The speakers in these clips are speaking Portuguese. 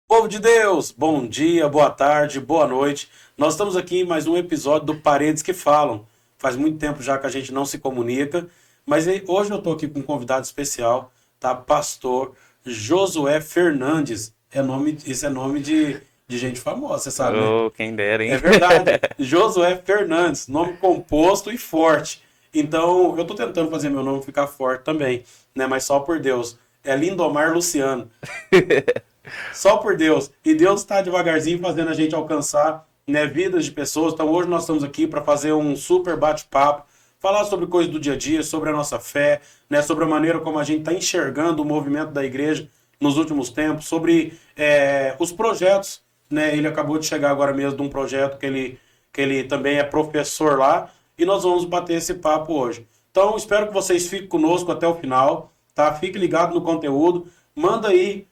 Povo de Deus, bom dia, boa tarde, boa noite. Nós estamos aqui em mais um episódio do Paredes que Falam. Faz muito tempo já que a gente não se comunica, mas hoje eu estou aqui com um convidado especial, tá? Pastor Josué Fernandes. Isso é nome de gente famosa, você sabe, né? Oh, quem dera, hein? É verdade. Josué Fernandes, nome composto e forte. Então, eu estou tentando fazer meu nome ficar forte também, né? Mas só por Deus. É Lindomar Luciano. Só por Deus. E Deus está devagarzinho fazendo a gente alcançar, né, vidas de pessoas. Então hoje nós estamos aqui para fazer um super bate-papo, falar sobre coisas do dia a dia, sobre a nossa fé, né, sobre a maneira como a gente está enxergando o movimento da igreja nos últimos tempos, sobre os projetos. Né, ele acabou de chegar agora mesmo de um projeto que ele também é professor lá, e nós vamos bater esse papo hoje. Então espero que vocês fiquem conosco até o final, tá? Fique ligado no conteúdo, manda aí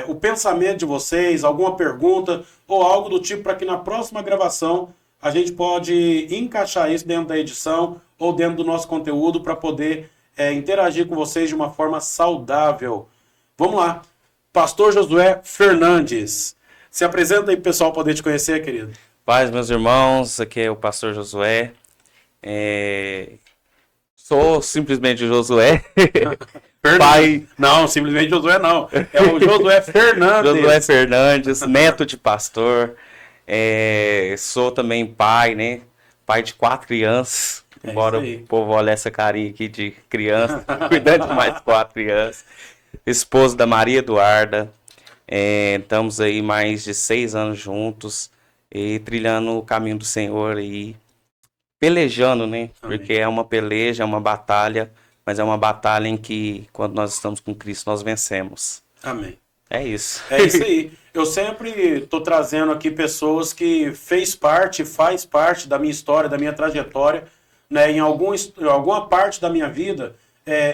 o pensamento de vocês, alguma pergunta ou algo do tipo para que na próxima gravação a gente pode encaixar isso dentro da edição ou dentro do nosso conteúdo para poder interagir com vocês de uma forma saudável. Vamos lá. Pastor Josué Fernandes. Se apresenta aí para o pessoal poder te conhecer, querido. Paz, meus irmãos, aqui é o pastor Josué. Sou simplesmente Josué. Pai. Não, simplesmente Josué não. É o Josué Fernandes. Josué Fernandes, neto de pastor. Sou também pai, né? Pai de 4 crianças. Embora o povo olhe essa carinha aqui de criança, cuidando de mais 4 crianças. Esposo da Maria Eduarda. Estamos aí mais de 6 anos juntos e trilhando o caminho do Senhor aí, pelejando, né? Amém. Porque é uma peleja, é uma batalha, mas é uma batalha em que, quando nós estamos com Cristo, nós vencemos. Amém. É isso. É isso aí. Eu sempre estou trazendo aqui pessoas que faz parte da minha história, da minha trajetória, né? Em alguma parte da minha vida,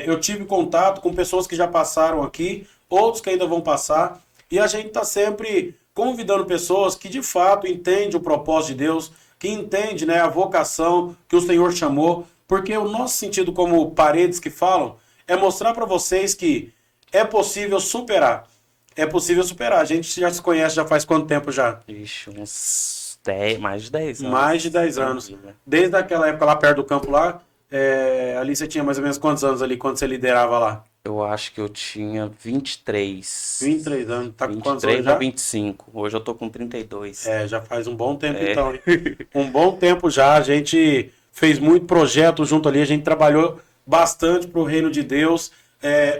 eu tive contato com pessoas que já passaram aqui, outros que ainda vão passar, e a gente está sempre convidando pessoas que de fato entendem o propósito de Deus, que entendem, né, a vocação que o Senhor chamou, porque o nosso sentido como Paredes que Falam é mostrar para vocês que é possível superar. É possível superar. A gente já se conhece já faz quanto tempo já? Ixi, uns 10, mais de 10 anos. Mais de 10 anos. Desde aquela época lá perto do campo lá, ali você tinha mais ou menos quantos anos ali quando você liderava lá? Eu acho que eu tinha 23. 23 anos. Tá com quantos 23 anos a já? 25. Hoje eu tô com 32. Já faz um bom tempo então. Hein? Um bom tempo já. A gente fez muito projeto junto ali. A gente trabalhou bastante pro reino de Deus.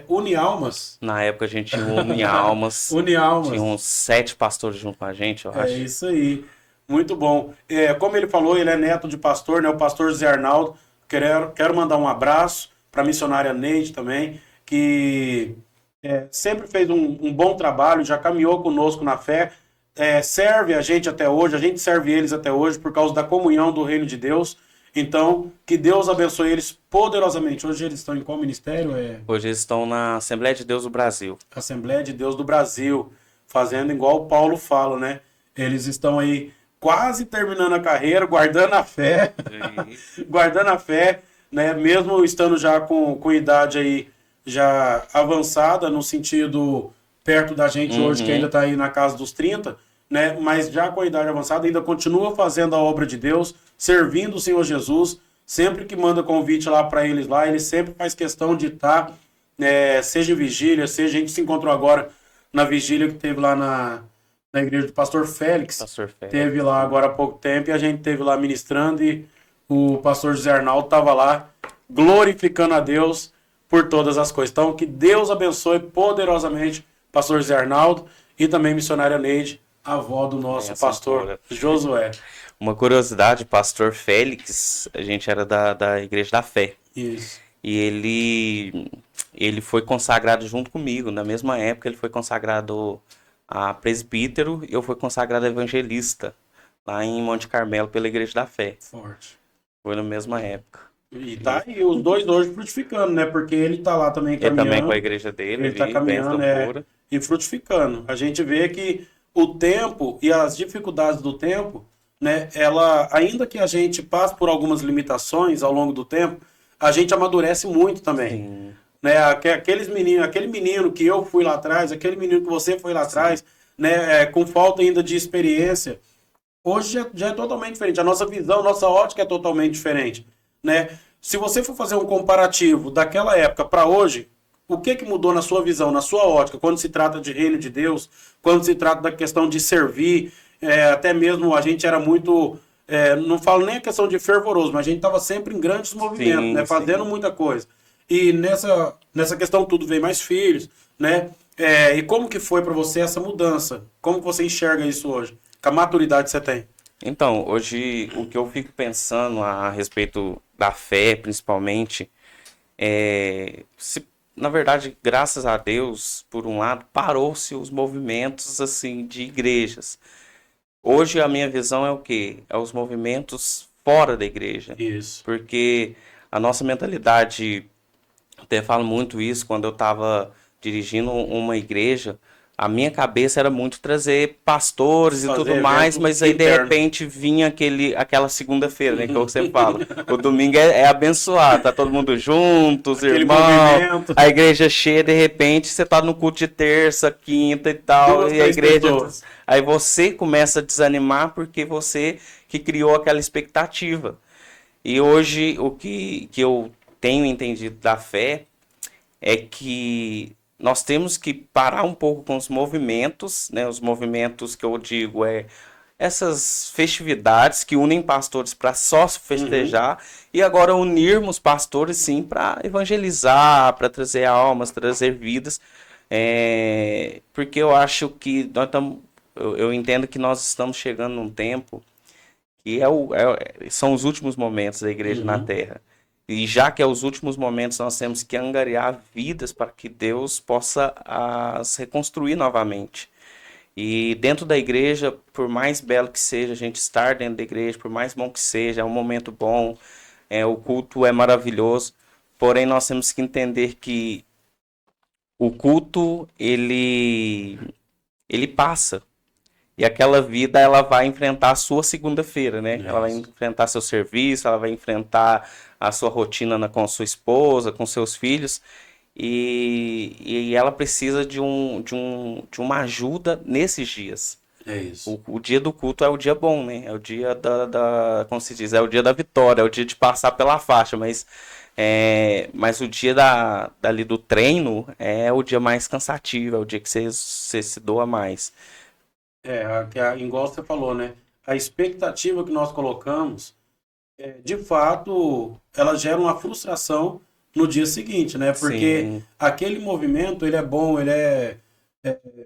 Unialmas. Na época a gente tinha um Unialmas. Unialmas. Tinha uns 7 pastores junto com a gente, eu acho. É isso aí. Muito bom. Como ele falou, ele é neto de pastor, né? O pastor Zé Arnaldo. Quero mandar um abraço para a missionária Neide também, que sempre fez um bom trabalho, já caminhou conosco na fé, serve a gente até hoje, a gente serve eles até hoje por causa da comunhão do reino de Deus. Então, que Deus abençoe eles poderosamente. Hoje eles estão em qual ministério? Hoje eles estão na Assembleia de Deus do Brasil. Assembleia de Deus do Brasil, fazendo igual o Paulo fala, né? Eles estão aí quase terminando a carreira, guardando a fé, guardando a fé, né? Mesmo estando já com idade aí já avançada, no sentido perto da gente hoje, que ainda está aí na casa dos 30, né? Mas já com a idade avançada, ainda continua fazendo a obra de Deus, servindo o Senhor Jesus. Sempre que manda convite lá para eles lá, ele sempre faz questão de estar, seja em vigília, seja a gente se encontrou agora na vigília que teve lá na igreja do pastor Félix. Pastor Félix. Teve lá agora há pouco tempo e a gente teve lá ministrando e o pastor José Arnaldo estava lá glorificando a Deus por todas as coisas. Então, que Deus abençoe poderosamente pastor José Arnaldo e também missionária Neide, a avó do nosso pastor Josué. Uma curiosidade, pastor Félix, a gente era da Igreja da Fé. Isso. E ele foi consagrado junto comigo. Na mesma época, ele foi consagrado a presbítero e eu fui consagrado a evangelista, lá em Monte Carmelo, pela Igreja da Fé. Forte. Foi na mesma época. E tá aí, os dois hoje frutificando, né? Porque ele tá lá também caminhando. Ele também com a igreja dele. Ele tá caminhando, e frutificando. A gente vê que o tempo e as dificuldades do tempo, né? Ela, ainda que a gente passe por algumas limitações ao longo do tempo, a gente amadurece muito também. Sim. né? Aquele menino que eu fui lá atrás, aquele menino que você foi lá atrás, né? Com falta ainda de experiência. Hoje já é totalmente diferente. A nossa visão, a nossa ótica é totalmente diferente, né? Se você for fazer um comparativo daquela época para hoje, o que mudou na sua visão, na sua ótica, quando se trata de reino de Deus, quando se trata da questão de servir, até mesmo a gente era muito, não falo nem a questão de fervoroso, mas a gente estava sempre em grandes movimentos, Sim, né? Fazendo sim. muita coisa. E nessa questão tudo veio mais filhos, né? E como que foi para você essa mudança? Como que você enxerga isso hoje? Com a maturidade que você tem? Então, hoje o que eu fico pensando a respeito da fé, principalmente, na verdade, graças a Deus, por um lado, parou-se os movimentos assim de igrejas. Hoje a minha visão é o quê? É os movimentos fora da igreja. Isso. Porque a nossa mentalidade, até falo muito isso quando eu estava dirigindo uma igreja, a minha cabeça era muito trazer pastores e Fazer tudo mais, evento mas aí de interno. repente vinha aquela segunda-feira, né, que eu sempre falo. O domingo é abençoado, tá todo mundo junto, os Aquele irmãos, movimento. a igreja cheia, de repente você tá no culto de terça, quinta e tal, Duas, e a três igreja. pessoas. Aí você começa a desanimar porque você que criou aquela expectativa. E hoje o que eu tenho entendido da fé é que nós temos que parar um pouco com os movimentos, né? Os movimentos que eu digo essas festividades que unem pastores para só festejar e agora unirmos pastores sim para evangelizar, para trazer almas, trazer vidas, porque eu acho que eu entendo que nós estamos chegando num tempo que são os últimos momentos da igreja na Terra. E já que é os últimos momentos, nós temos que angariar vidas para que Deus possa as reconstruir novamente. E dentro da igreja, por mais belo que seja a gente estar dentro da igreja, por mais bom que seja, é um momento bom, o culto é maravilhoso, porém nós temos que entender que o culto, ele passa. E aquela vida, ela vai enfrentar a sua segunda-feira, né? Ela vai enfrentar seu serviço, ela vai enfrentar a sua rotina com sua esposa, com seus filhos. E ela precisa de uma ajuda nesses dias. É isso. O dia do culto é o dia bom, né? É o dia como se diz, é o dia da vitória, é o dia de passar pela faixa, mas o dia dali do treino é o dia mais cansativo, é o dia que você se doa mais. Igual você falou, né? A expectativa que nós colocamos, de fato, ela gera uma frustração no dia seguinte, né? Porque Sim. aquele movimento, ele é bom,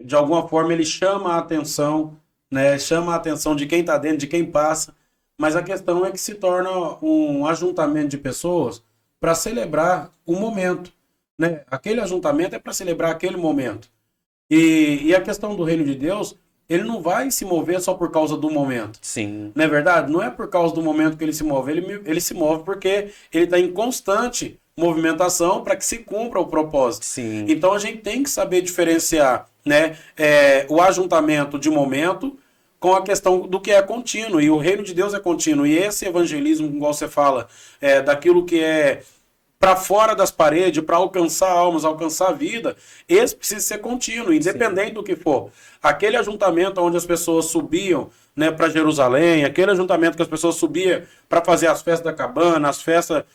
de alguma forma, ele chama a atenção, né? Chama a atenção de quem está dentro, de quem passa. Mas a questão é que se torna um ajuntamento de pessoas para celebrar o momento, né? Aquele ajuntamento é para celebrar aquele momento. E a questão do reino de Deus, ele não vai se mover só por causa do momento. Sim. Não é verdade? Não é por causa do momento que ele se move. Ele se move porque ele está em constante movimentação para que se cumpra o propósito. Sim. Então a gente tem que saber diferenciar, né, o ajuntamento de momento com a questão do que é contínuo. E o reino de Deus é contínuo. E esse evangelismo, igual você fala, daquilo que é para fora das paredes, para alcançar almas, alcançar a vida, esse precisa ser contínuo, independente do que for. Aquele ajuntamento onde as pessoas subiam, né, para Jerusalém, aquele ajuntamento que as pessoas subiam para fazer as festas da cabana, as festas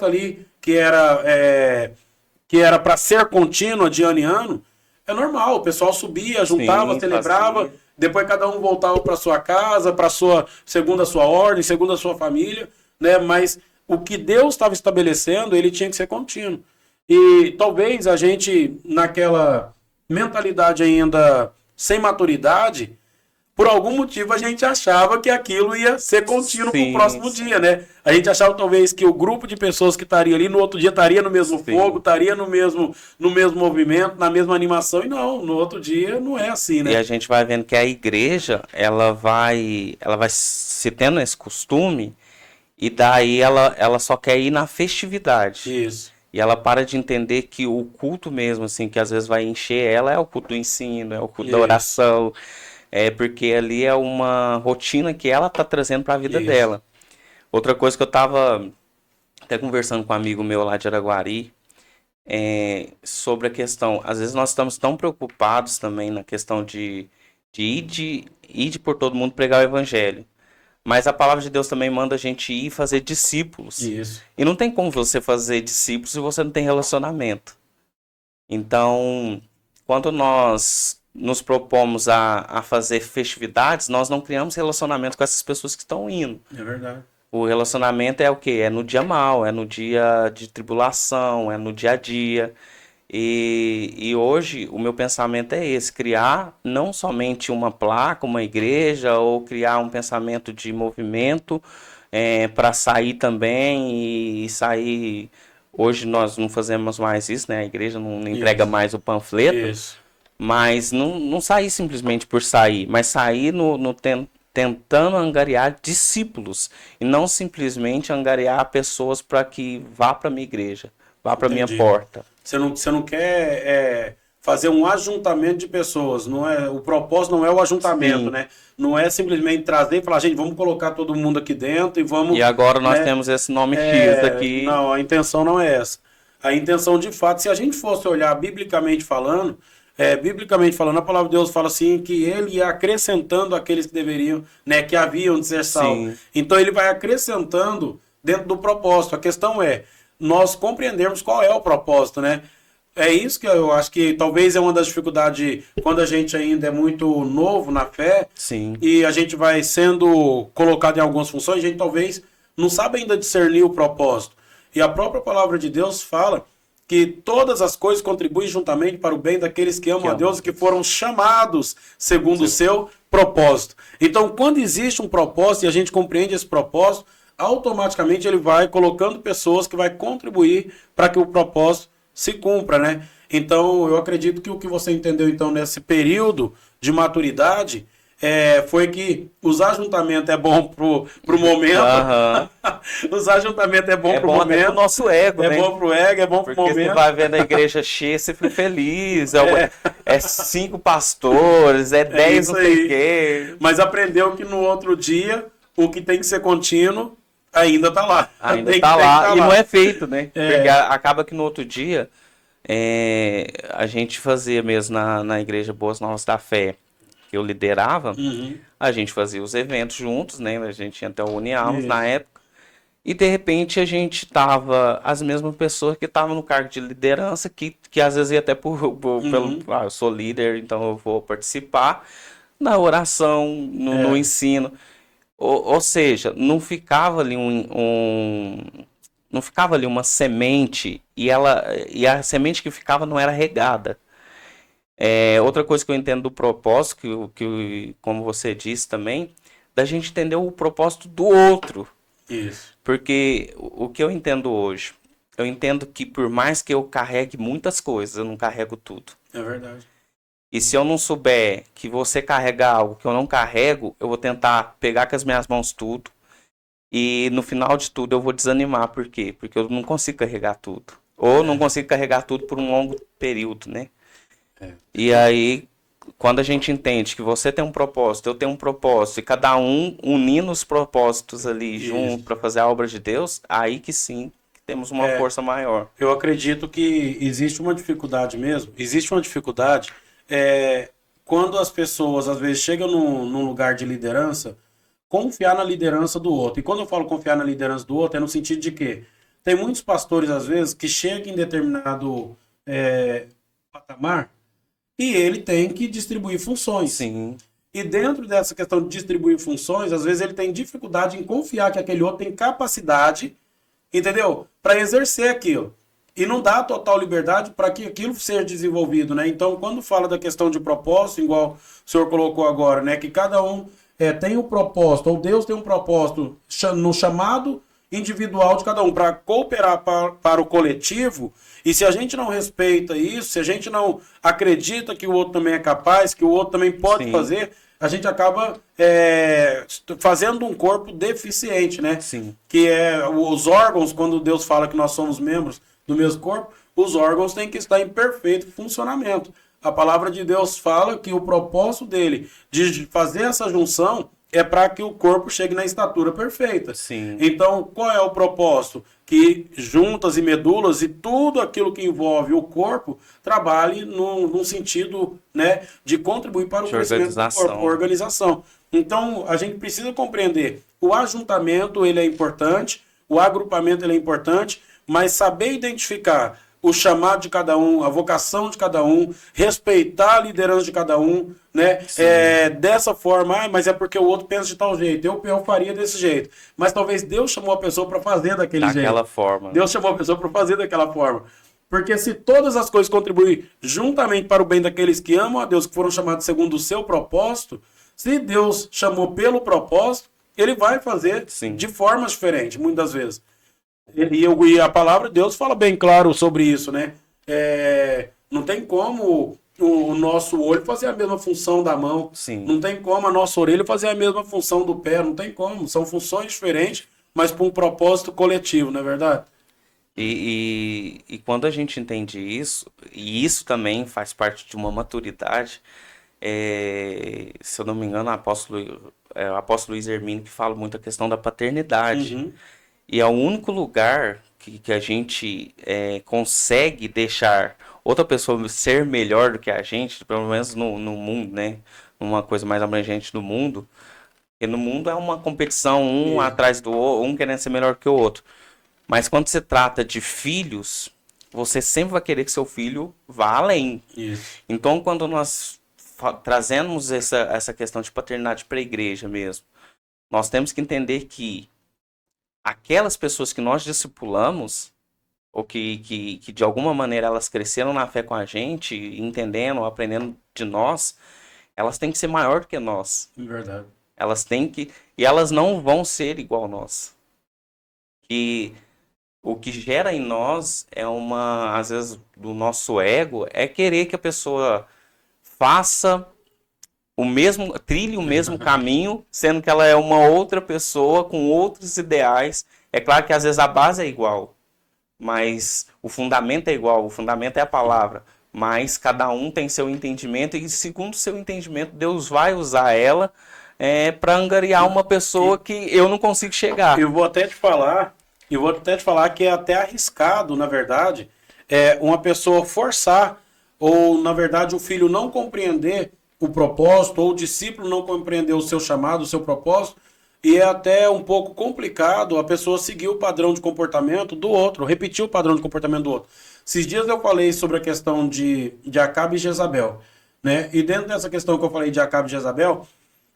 ali que era para ser contínua de ano em ano, é normal, o pessoal subia, juntava, Sim, celebrava, fazia. depois cada um voltava para sua casa, segundo a sua ordem, segundo a sua família, né, mas o que Deus estava estabelecendo, ele tinha que ser contínuo. E talvez a gente, naquela mentalidade ainda sem maturidade, por algum motivo a gente achava que aquilo ia ser contínuo para o próximo dia, né? A gente achava talvez que o grupo de pessoas que estaria ali no outro dia estaria no mesmo fogo, estaria no mesmo movimento, na mesma animação, e não, no outro dia não é assim, né? E a gente vai vendo que a igreja, ela vai se tendo esse costume, e daí ela só quer ir na festividade. Isso. E ela para de entender que o culto mesmo, assim, que às vezes vai encher ela, é o culto do ensino, é o culto da oração. Porque ali é uma rotina que ela tá trazendo para a vida dela. Outra coisa que eu tava até conversando com um amigo meu lá de Araguari, sobre a questão, às vezes nós estamos tão preocupados também na questão de ir por todo mundo pregar o evangelho. Mas a palavra de Deus também manda a gente ir fazer discípulos. Isso. E não tem como você fazer discípulos se você não tem relacionamento. Então, quando nós nos propomos a fazer festividades, nós não criamos relacionamento com essas pessoas que estão indo. É verdade. O relacionamento é o quê? É no dia mal, é no dia de tribulação, é no dia a dia. E hoje o meu pensamento é esse, criar não somente uma placa, uma igreja, ou criar um pensamento de movimento para sair também e sair. Hoje nós não fazemos mais isso, né? A igreja não entrega mais o panfleto, mas não sair simplesmente por sair, mas sair tentando angariar discípulos e não simplesmente angariar pessoas para que vá para minha igreja, vá para minha porta. Você não quer fazer um ajuntamento de pessoas, não é? O propósito não é o ajuntamento, Sim. né? Não é simplesmente trazer e falar, gente, vamos colocar todo mundo aqui dentro e vamos... E agora nós temos esse nome X aqui. Não, a intenção não é essa. A intenção, de fato, se a gente fosse olhar biblicamente falando, a palavra de Deus fala assim, que ele ia acrescentando aqueles que deveriam, né, que haviam de ser salvos. Então ele vai acrescentando dentro do propósito. A questão é nós compreendermos qual é o propósito, né? É isso que eu acho que talvez é uma das dificuldades quando a gente ainda é muito novo na fé. Sim. E a gente vai sendo colocado em algumas funções, a gente talvez não sabe ainda discernir o propósito. E a própria palavra de Deus fala que todas as coisas contribuem juntamente para o bem daqueles que amam a Deus e que foram chamados segundo o seu propósito. Então, quando existe um propósito e a gente compreende esse propósito, automaticamente ele vai colocando pessoas que vai contribuir para que o propósito se cumpra, né? Então, eu acredito que o que você entendeu então nesse período de maturidade foi que os ajuntamentos é bom pro momento. Os ajuntamentos é bom pro momento. É pro nosso ego, né? É bom pro ego, é bom pro momento. Porque você vai vendo a igreja cheia, você fica feliz. É 5 pastores, 10 não sei o quê. Mas aprendeu que no outro dia, o que tem que ser contínuo ainda tá lá. Ainda tá lá e não é feito, né? Porque acaba que no outro dia a gente fazia mesmo na igreja Boas Novas da Fé, que eu liderava, a gente fazia os eventos juntos, né? A gente tinha até o Unialmas na época. E de repente a gente tava, as mesmas pessoas que estavam no cargo de liderança, que às vezes ia até pelo eu sou líder, então eu vou participar na oração, no ensino. Ou seja, não ficava ali não ficava ali uma semente e a semente que ficava não era regada. Outra coisa que eu entendo do propósito, que como você disse também, da gente entender o propósito do outro. Isso. Porque o que eu entendo hoje, eu entendo que por mais que eu carregue muitas coisas, eu não carrego tudo. É verdade. E se eu não souber que você carrega algo que eu não carrego, eu vou tentar pegar com as minhas mãos tudo. E no final de tudo eu vou desanimar. Por quê? Porque eu não consigo carregar tudo. Ou não consigo carregar tudo por um longo período, né? E aí, quando a gente entende que você tem um propósito, eu tenho um propósito, e cada um unindo os propósitos ali junto para fazer a obra de Deus, aí que sim, temos uma força maior. Eu acredito que existe uma dificuldade mesmo. Existe uma dificuldade quando as pessoas, às vezes, chegam num lugar de liderança, confiar na liderança do outro. E quando eu falo confiar na liderança do outro, é no sentido de que tem muitos pastores, às vezes, que chegam em determinado patamar e ele tem que distribuir funções. Sim. E dentro dessa questão de distribuir funções, às vezes ele tem dificuldade em confiar que aquele outro tem capacidade, entendeu? Para exercer aquilo. E não dá total liberdade para que aquilo seja desenvolvido, né? Então, quando fala da questão de propósito, igual o senhor colocou agora, né? Que cada um tem um propósito, ou Deus tem um propósito no chamado individual de cada um, para cooperar para o coletivo. E se a gente não respeita isso, se a gente não acredita que o outro também é capaz, que o outro também pode fazer, a gente acaba fazendo um corpo deficiente, né? Sim. Que os órgãos, quando Deus fala que nós somos membros do mesmo corpo, os órgãos têm que estar em perfeito funcionamento. A palavra de Deus fala que o propósito dele de fazer essa junção é para que o corpo chegue na estatura perfeita. Sim. Então, qual é o propósito? Que juntas e medulas e tudo aquilo que envolve o corpo trabalhe num sentido, né, de contribuir para o crescimento do corpo, organização. Então, a gente precisa compreender, o ajuntamento ele é importante, o agrupamento ele é importante, mas saber identificar o chamado de cada um, a vocação de cada um, respeitar a liderança de cada um, né? Dessa forma, mas é porque o outro pensa de tal jeito, eu faria desse jeito. Mas talvez Deus chamou a pessoa para fazer daquele jeito. Forma. Deus chamou a pessoa para fazer daquela forma. Porque se todas as coisas contribuem juntamente para o bem daqueles que amam a Deus, que foram chamados segundo o seu propósito, se Deus chamou pelo propósito, ele vai fazer de formas diferentes, muitas vezes. E a palavra de Deus fala bem claro sobre isso, né? Não tem como o nosso olho fazer a mesma função da mão. Sim. Não tem como a nossa orelha fazer a mesma função do pé. Não tem como. São funções diferentes, mas para um propósito coletivo, não é verdade? E quando a gente entende isso, e isso também faz parte de uma maturidade, se eu não me engano, o apóstolo Luiz Hermínio que fala muito a questão da paternidade. Uhum. E é o único lugar que a gente consegue deixar outra pessoa ser melhor do que a gente, pelo menos no mundo, né? Uma coisa mais abrangente do mundo. Porque no mundo é uma competição, atrás do outro, um querendo ser melhor que o outro. Mas quando se trata de filhos, você sempre vai querer que seu filho vá além. Isso. Então, quando nós trazemos essa questão de paternidade para a igreja mesmo, nós temos que entender que aquelas pessoas que nós discipulamos, ou que de alguma maneira elas cresceram na fé com a gente, entendendo, aprendendo de nós, elas têm que ser maior do que nós. Verdade. Elas têm que... E elas não vão ser igual a nós. E o que gera em nós às vezes, do nosso ego, é querer que a pessoa trilhe o mesmo caminho, sendo que ela é uma outra pessoa com outros ideais. É claro que às vezes a base é igual, mas o fundamento é igual, o fundamento é a palavra, mas cada um tem seu entendimento e segundo o seu entendimento, Deus vai usar ela para angariar uma pessoa que eu não consigo chegar. Eu vou até te falar que é até arriscado, na verdade, uma pessoa forçar, ou na verdade o filho não compreender o propósito, ou o discípulo não compreender o seu chamado, o seu propósito, e é até um pouco complicado a pessoa seguir o padrão de comportamento do outro, repetir o padrão de comportamento do outro. Esses dias eu falei sobre a questão de Acabe e Jezabel, né? E dentro dessa questão que eu falei de Acabe e Jezabel,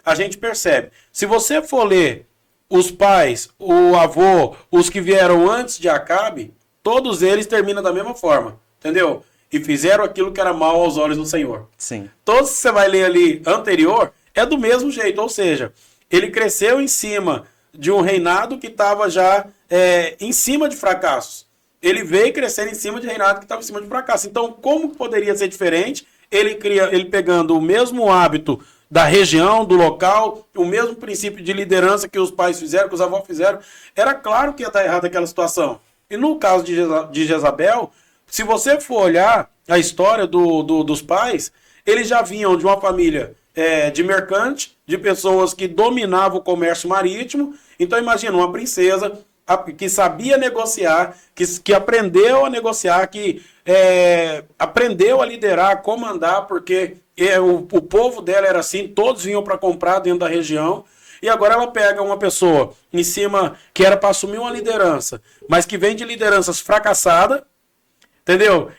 a gente percebe, se você for ler os pais, o avô, os que vieram antes de Acabe, todos eles terminam da mesma forma, entendeu? E fizeram aquilo que era mal aos olhos do Senhor. Sim. Todos que você vai ler ali anterior é do mesmo jeito, ou seja, ele cresceu em cima de um reinado que estava já em cima de fracassos. Ele veio crescendo em cima de reinado que estava em cima de fracassos. Então, como poderia ser diferente? Ele pegando o mesmo hábito da região, do local, o mesmo princípio de liderança que os pais fizeram, que os avós fizeram, era claro que ia dar errado aquela situação. E no caso de Jezabel, se você for olhar a história dos pais, eles já vinham de uma família de mercante, de pessoas que dominavam o comércio marítimo. Então imagina uma princesa que sabia negociar, que aprendeu a negociar, que aprendeu a liderar, a comandar, porque o povo dela era assim, todos vinham para comprar dentro da região. E agora ela pega uma pessoa em cima que era para assumir uma liderança, mas que vem de lideranças fracassadas, entendeu?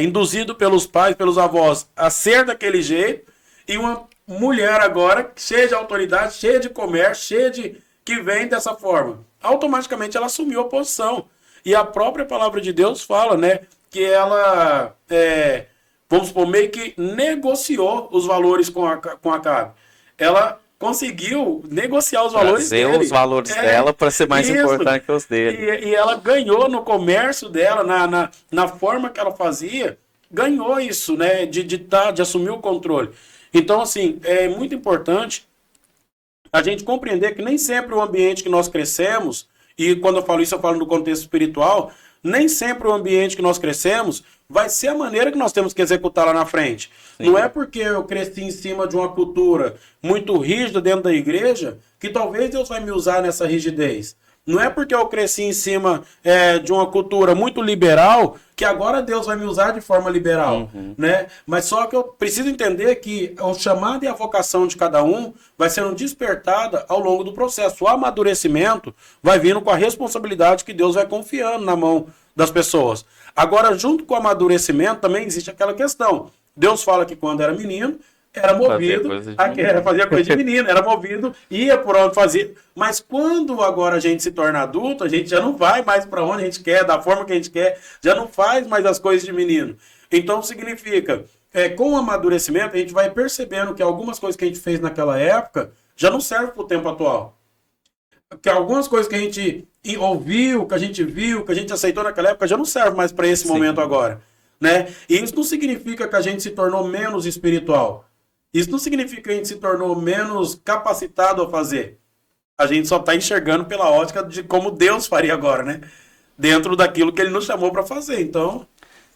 Induzido pelos pais, pelos avós a ser daquele jeito, e uma mulher agora cheia de autoridade, cheia de comércio, que vem dessa forma. Automaticamente ela assumiu a posição. E a própria palavra de Deus fala, né, que ela, vamos supor, meio que negociou os valores com Acabe. Ela conseguiu negociar os valores dele. Trazer os valores dela para ser mais importante que os dele. E ela ganhou no comércio dela, na forma que ela fazia, ganhou isso, né, de assumir o controle. Então, assim, é muito importante a gente compreender que nem sempre o ambiente que nós crescemos, e quando eu falo isso, eu falo no contexto espiritual, nem sempre o ambiente que nós crescemos vai ser a maneira que nós temos que executar lá na frente. Sim. Não é porque eu cresci em cima de uma cultura muito rígida dentro da igreja que talvez Deus vai me usar nessa rigidez. Não é porque eu cresci em cima de uma cultura muito liberal que agora Deus vai me usar de forma liberal, né? Mas só que eu preciso entender que o chamado e a vocação de cada um vai sendo despertada ao longo do processo. O amadurecimento vai vindo com a responsabilidade que Deus vai confiando na mão das pessoas. Agora, junto com o amadurecimento, também existe aquela questão. Deus fala que quando era menino, era movido, fazia coisa de menino, era movido, ia por onde fazia. Mas quando agora a gente se torna adulto, a gente já não vai mais para onde a gente quer, da forma que a gente quer, já não faz mais as coisas de menino. Então significa, com o amadurecimento, a gente vai percebendo que algumas coisas que a gente fez naquela época já não servem para o tempo atual. Que algumas coisas que a gente ouviu, que a gente viu, que a gente aceitou naquela época já não servem mais para esse momento agora. Né? E isso não significa que a gente se tornou menos espiritual. Isso não significa que a gente se tornou menos capacitado a fazer. A gente só está enxergando pela ótica de como Deus faria agora, né? Dentro daquilo que Ele nos chamou para fazer. Então,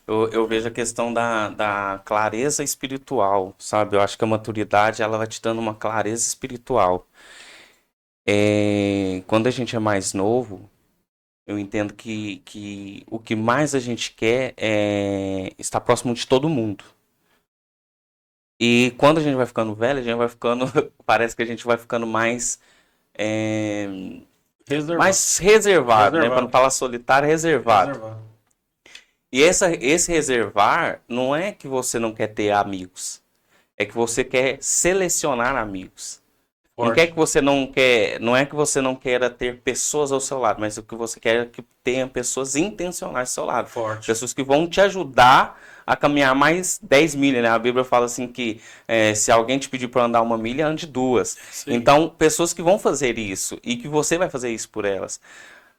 eu vejo a questão da clareza espiritual, sabe? Eu acho que a maturidade ela vai te dando uma clareza espiritual. Quando a gente é mais novo, eu entendo que o que mais a gente quer é estar próximo de todo mundo. E quando a gente vai ficando velho, a gente vai ficando. Parece que a gente vai ficando mais. Mais reservado, né? Para não falar solitário, reservado. E esse reservar não é que você não quer ter amigos. É que você quer selecionar amigos. Não é que você não queira ter pessoas ao seu lado, mas o que você quer é que tenha pessoas intencionais ao seu lado. Pessoas que vão te ajudar a caminhar mais 10 milhas, né? A Bíblia fala assim que se alguém te pedir para andar 1 milha, ande 2. Sim. Então, pessoas que vão fazer isso e que você vai fazer isso por elas.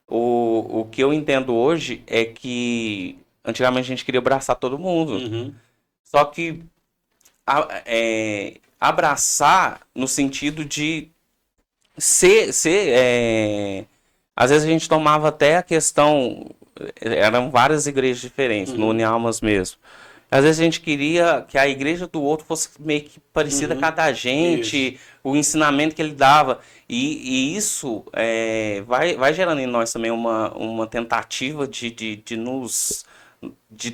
O que eu entendo hoje é que antigamente a gente queria abraçar todo mundo. Só que abraçar no sentido de às vezes a gente tomava até a questão, eram várias igrejas diferentes, no Unialmas mesmo. Às vezes a gente queria que a igreja do outro fosse meio que parecida com a da gente, o ensinamento que ele dava. E isso vai gerando em nós também uma tentativa de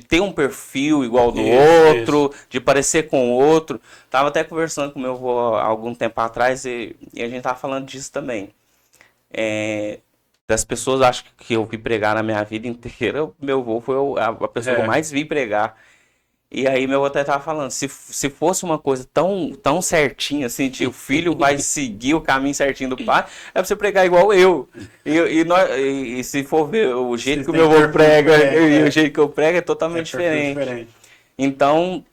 ter um perfil igual do outro, de parecer com o outro. Tava até conversando com meu avô há algum tempo atrás e a gente tava falando disso também. Das pessoas, acho que eu vi pregar na minha vida inteira, meu avô foi a pessoa que eu mais vi pregar. E aí meu avô até tava falando, se fosse uma coisa tão certinha, assim, de o filho vai seguir o caminho certinho do pai, é pra você pregar igual eu. E se for ver o jeito que o meu avô prega e o jeito que eu prego é totalmente diferente. Então,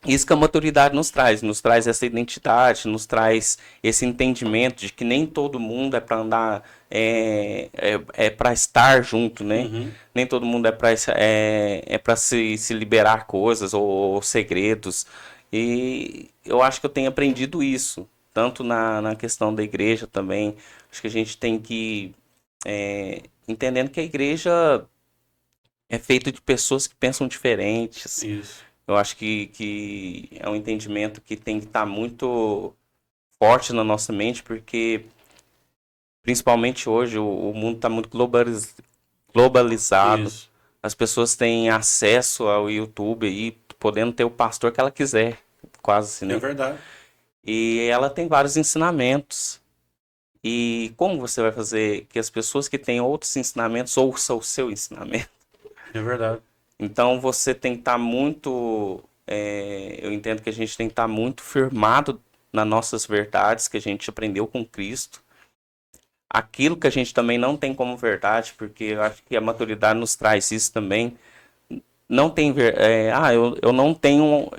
isso que a maturidade nos traz essa identidade, nos traz esse entendimento de que nem todo mundo é para andar, para estar junto, né? Nem todo mundo é para se liberar coisas ou segredos. E eu acho que eu tenho aprendido isso, tanto na questão da igreja também. Acho que a gente tem que entendendo que a igreja é feita de pessoas que pensam diferentes. Isso. Eu acho que é um entendimento que tem que estar muito forte na nossa mente, porque, principalmente hoje, o mundo está muito globalizado. Isso. As pessoas têm acesso ao YouTube e podendo ter o pastor que ela quiser, quase assim, né? É verdade. E ela tem vários ensinamentos. E como você vai fazer que as pessoas que têm outros ensinamentos ouçam o seu ensinamento? É verdade. Então você tem que estar muito, eu entendo que a gente tem que estar muito firmado nas nossas verdades que a gente aprendeu com Cristo. Aquilo que a gente também não tem como verdade, porque eu acho que a maturidade nos traz isso também. Não tem, eu não tenho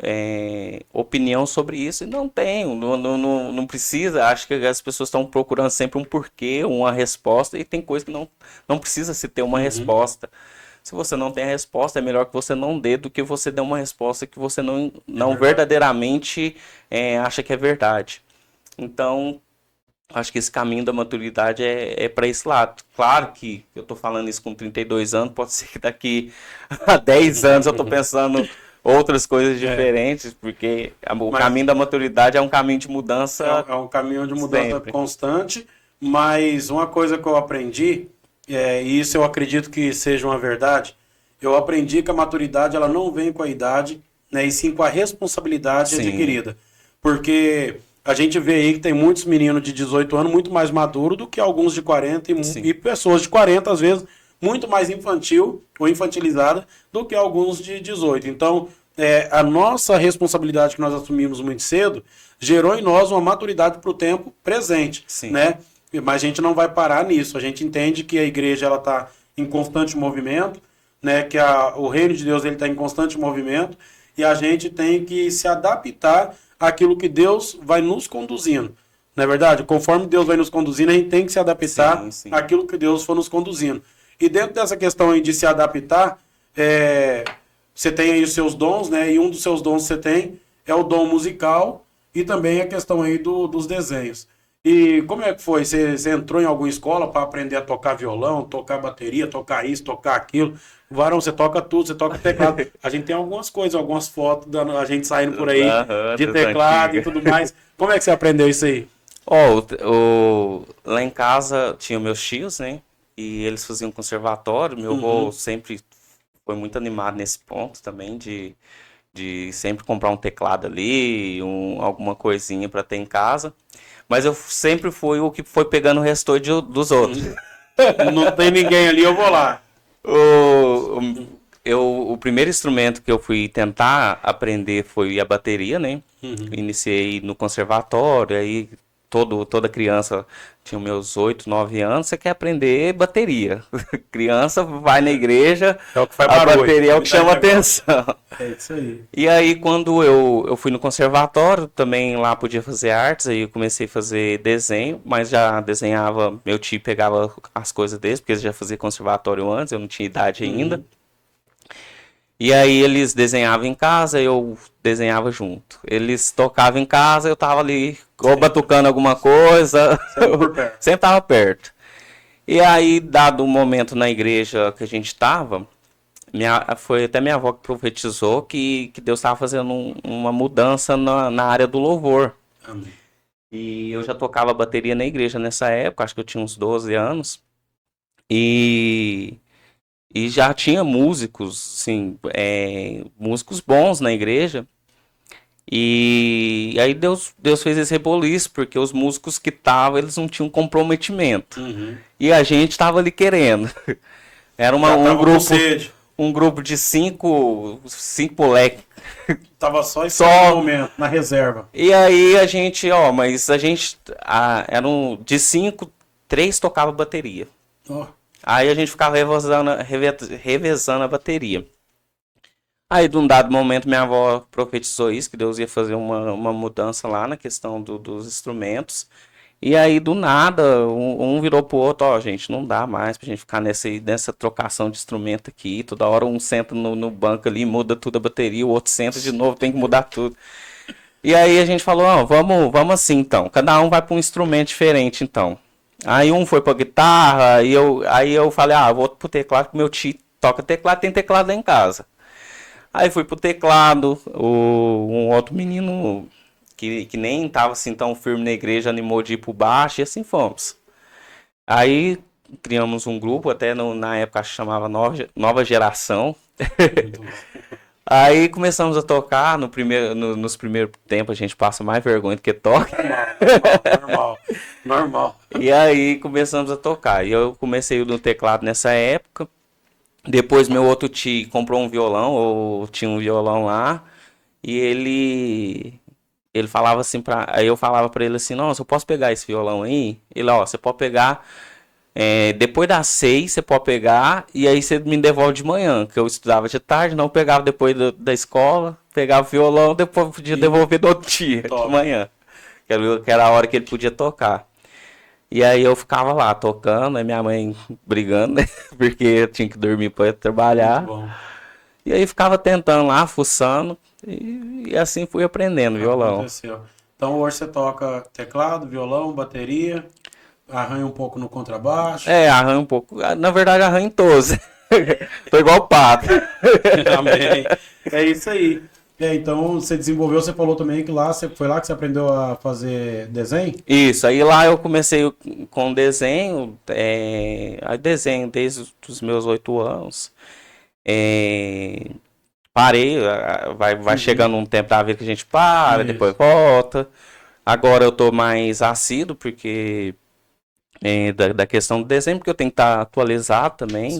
opinião sobre isso, e não tenho, não precisa. Acho que as pessoas estão procurando sempre um porquê, uma resposta, e tem coisa que não precisa se ter uma resposta. Se você não tem a resposta, é melhor que você não dê do que você dê uma resposta que você não verdadeiramente acha que é verdade. Então, Acho que esse caminho da maturidade é para esse lado. Claro que eu tô falando isso com 32 anos, pode ser que daqui a 10 anos eu tô pensando outras coisas diferentes, porque o caminho da maturidade é um caminho de mudança. É um caminho de mudança sempre. constante, mas uma coisa que eu aprendi, e isso eu acredito que seja uma verdade, eu aprendi que a maturidade ela não vem com a idade, né, e sim com a responsabilidade adquirida. Porque a gente vê aí que tem muitos meninos de 18 anos muito mais maduros do que alguns de 40 e pessoas de 40, às vezes, muito mais infantil ou infantilizada do que alguns de 18. Então, a nossa responsabilidade que nós assumimos muito cedo gerou em nós uma maturidade para o tempo presente, né? Mas a gente não vai parar nisso. A gente entende que a igreja ela está em constante movimento, né? Que o reino de Deus ele está em constante movimento e a gente tem que se adaptar àquilo que Deus vai nos conduzindo. Não é verdade? Conforme Deus vai nos conduzindo, a gente tem que se adaptar àquilo que Deus for nos conduzindo. E dentro dessa questão aí de se adaptar, você tem aí os seus dons, né? E um dos seus dons que você tem é o dom musical e também a questão aí dos desenhos. E como é que foi? Você entrou em alguma escola para aprender a tocar violão, tocar bateria, tocar isso, tocar aquilo? Varão, você toca tudo, você toca teclado. A gente tem algumas coisas, algumas fotos da gente saindo por aí de teclado e tudo mais. Como é que você aprendeu isso aí? Lá em casa tinha meus tios, né? E eles faziam conservatório. Meu avô sempre foi muito animado nesse ponto também, de sempre comprar um teclado ali, alguma coisinha para ter em casa. Mas eu sempre fui o que foi pegando o resto dos outros. Não tem ninguém ali, eu vou lá. O primeiro instrumento que eu fui tentar aprender foi a bateria, né? Iniciei no conservatório, aí toda criança tinha meus 8, 9 anos, você quer aprender bateria. Criança vai na igreja, o que faz a bateria é o que chama atenção. É isso aí. E aí quando eu fui no conservatório, também lá podia fazer artes, aí eu comecei a fazer desenho, mas já desenhava, meu tio pegava as coisas dele, porque ele já fazia conservatório antes, eu não tinha idade ainda. E aí eles desenhavam em casa, eu desenhava junto. Eles tocavam em casa, eu tava ali ou batucando alguma coisa, sempre tava perto. E aí, dado um momento na igreja que a gente tava, foi até minha avó que profetizou que Deus estava fazendo uma mudança na área do louvor. Amém. E eu já tocava bateria na igreja nessa época, acho que eu tinha uns 12 anos. E já tinha músicos, assim, músicos bons na igreja. E aí Deus fez esse reboliço, porque os músicos que estavam, eles não tinham comprometimento. E a gente estava ali querendo. Era um grupo de cinco moleques. Tava só no momento, na reserva. E aí a gente, eram de 5, 3 tocavam bateria. Aí a gente ficava revezando a bateria. Aí, de um dado momento, minha avó profetizou isso, que Deus ia fazer uma mudança lá na questão dos instrumentos. E aí, do nada, um virou pro outro, gente, não dá mais pra gente ficar nessa trocação de instrumento aqui. Toda hora um senta no banco ali, muda tudo a bateria, o outro senta de novo, tem que mudar tudo. E aí a gente falou, vamos assim então, cada um vai pra um instrumento diferente então. Aí um foi pra guitarra, aí eu falei, vou pro teclado, porque meu tio toca teclado, tem teclado lá em casa. Aí fui pro teclado, um outro menino que nem tava assim tão firme na igreja animou de ir pro baixo e assim fomos. Aí criamos um grupo, até na época acho que chamava Nova Geração. Aí começamos a tocar, nos primeiros tempos a gente passa mais vergonha do que toca. Normal. E aí começamos a tocar. E eu comecei no teclado nessa época. Depois meu outro tio comprou um violão, ou tinha um violão lá. E ele falava assim, aí eu falava pra ele assim, nossa, eu posso pegar esse violão aí? Ele, você pode pegar... depois das 6 você pode pegar e aí você me devolve de manhã, que eu estudava de tarde, não pegava depois da escola, pegava o violão, depois podia devolver no outro dia, de manhã, que era a hora que ele podia tocar. E aí eu ficava lá tocando, aí minha mãe brigando, né? Porque eu tinha que dormir para ir trabalhar. E aí ficava tentando lá, fuçando, e assim fui aprendendo violão. Aconteceu. Então hoje você toca teclado, violão, bateria, arranha um pouco no contrabaixo. Arranha um pouco. Na verdade, arranha em todos. Tô igual o pato. Amém. É isso aí. Então você desenvolveu, você falou também que lá, foi lá que você aprendeu a fazer desenho? Isso, aí lá eu comecei com desenho, aí desenho desde os meus 8 anos. Parei, vai chegando um tempo da vida que a gente para, Isso. depois volta. Agora eu tô mais assíduo, porque da questão do desenho, porque eu tenho que estar atualizado também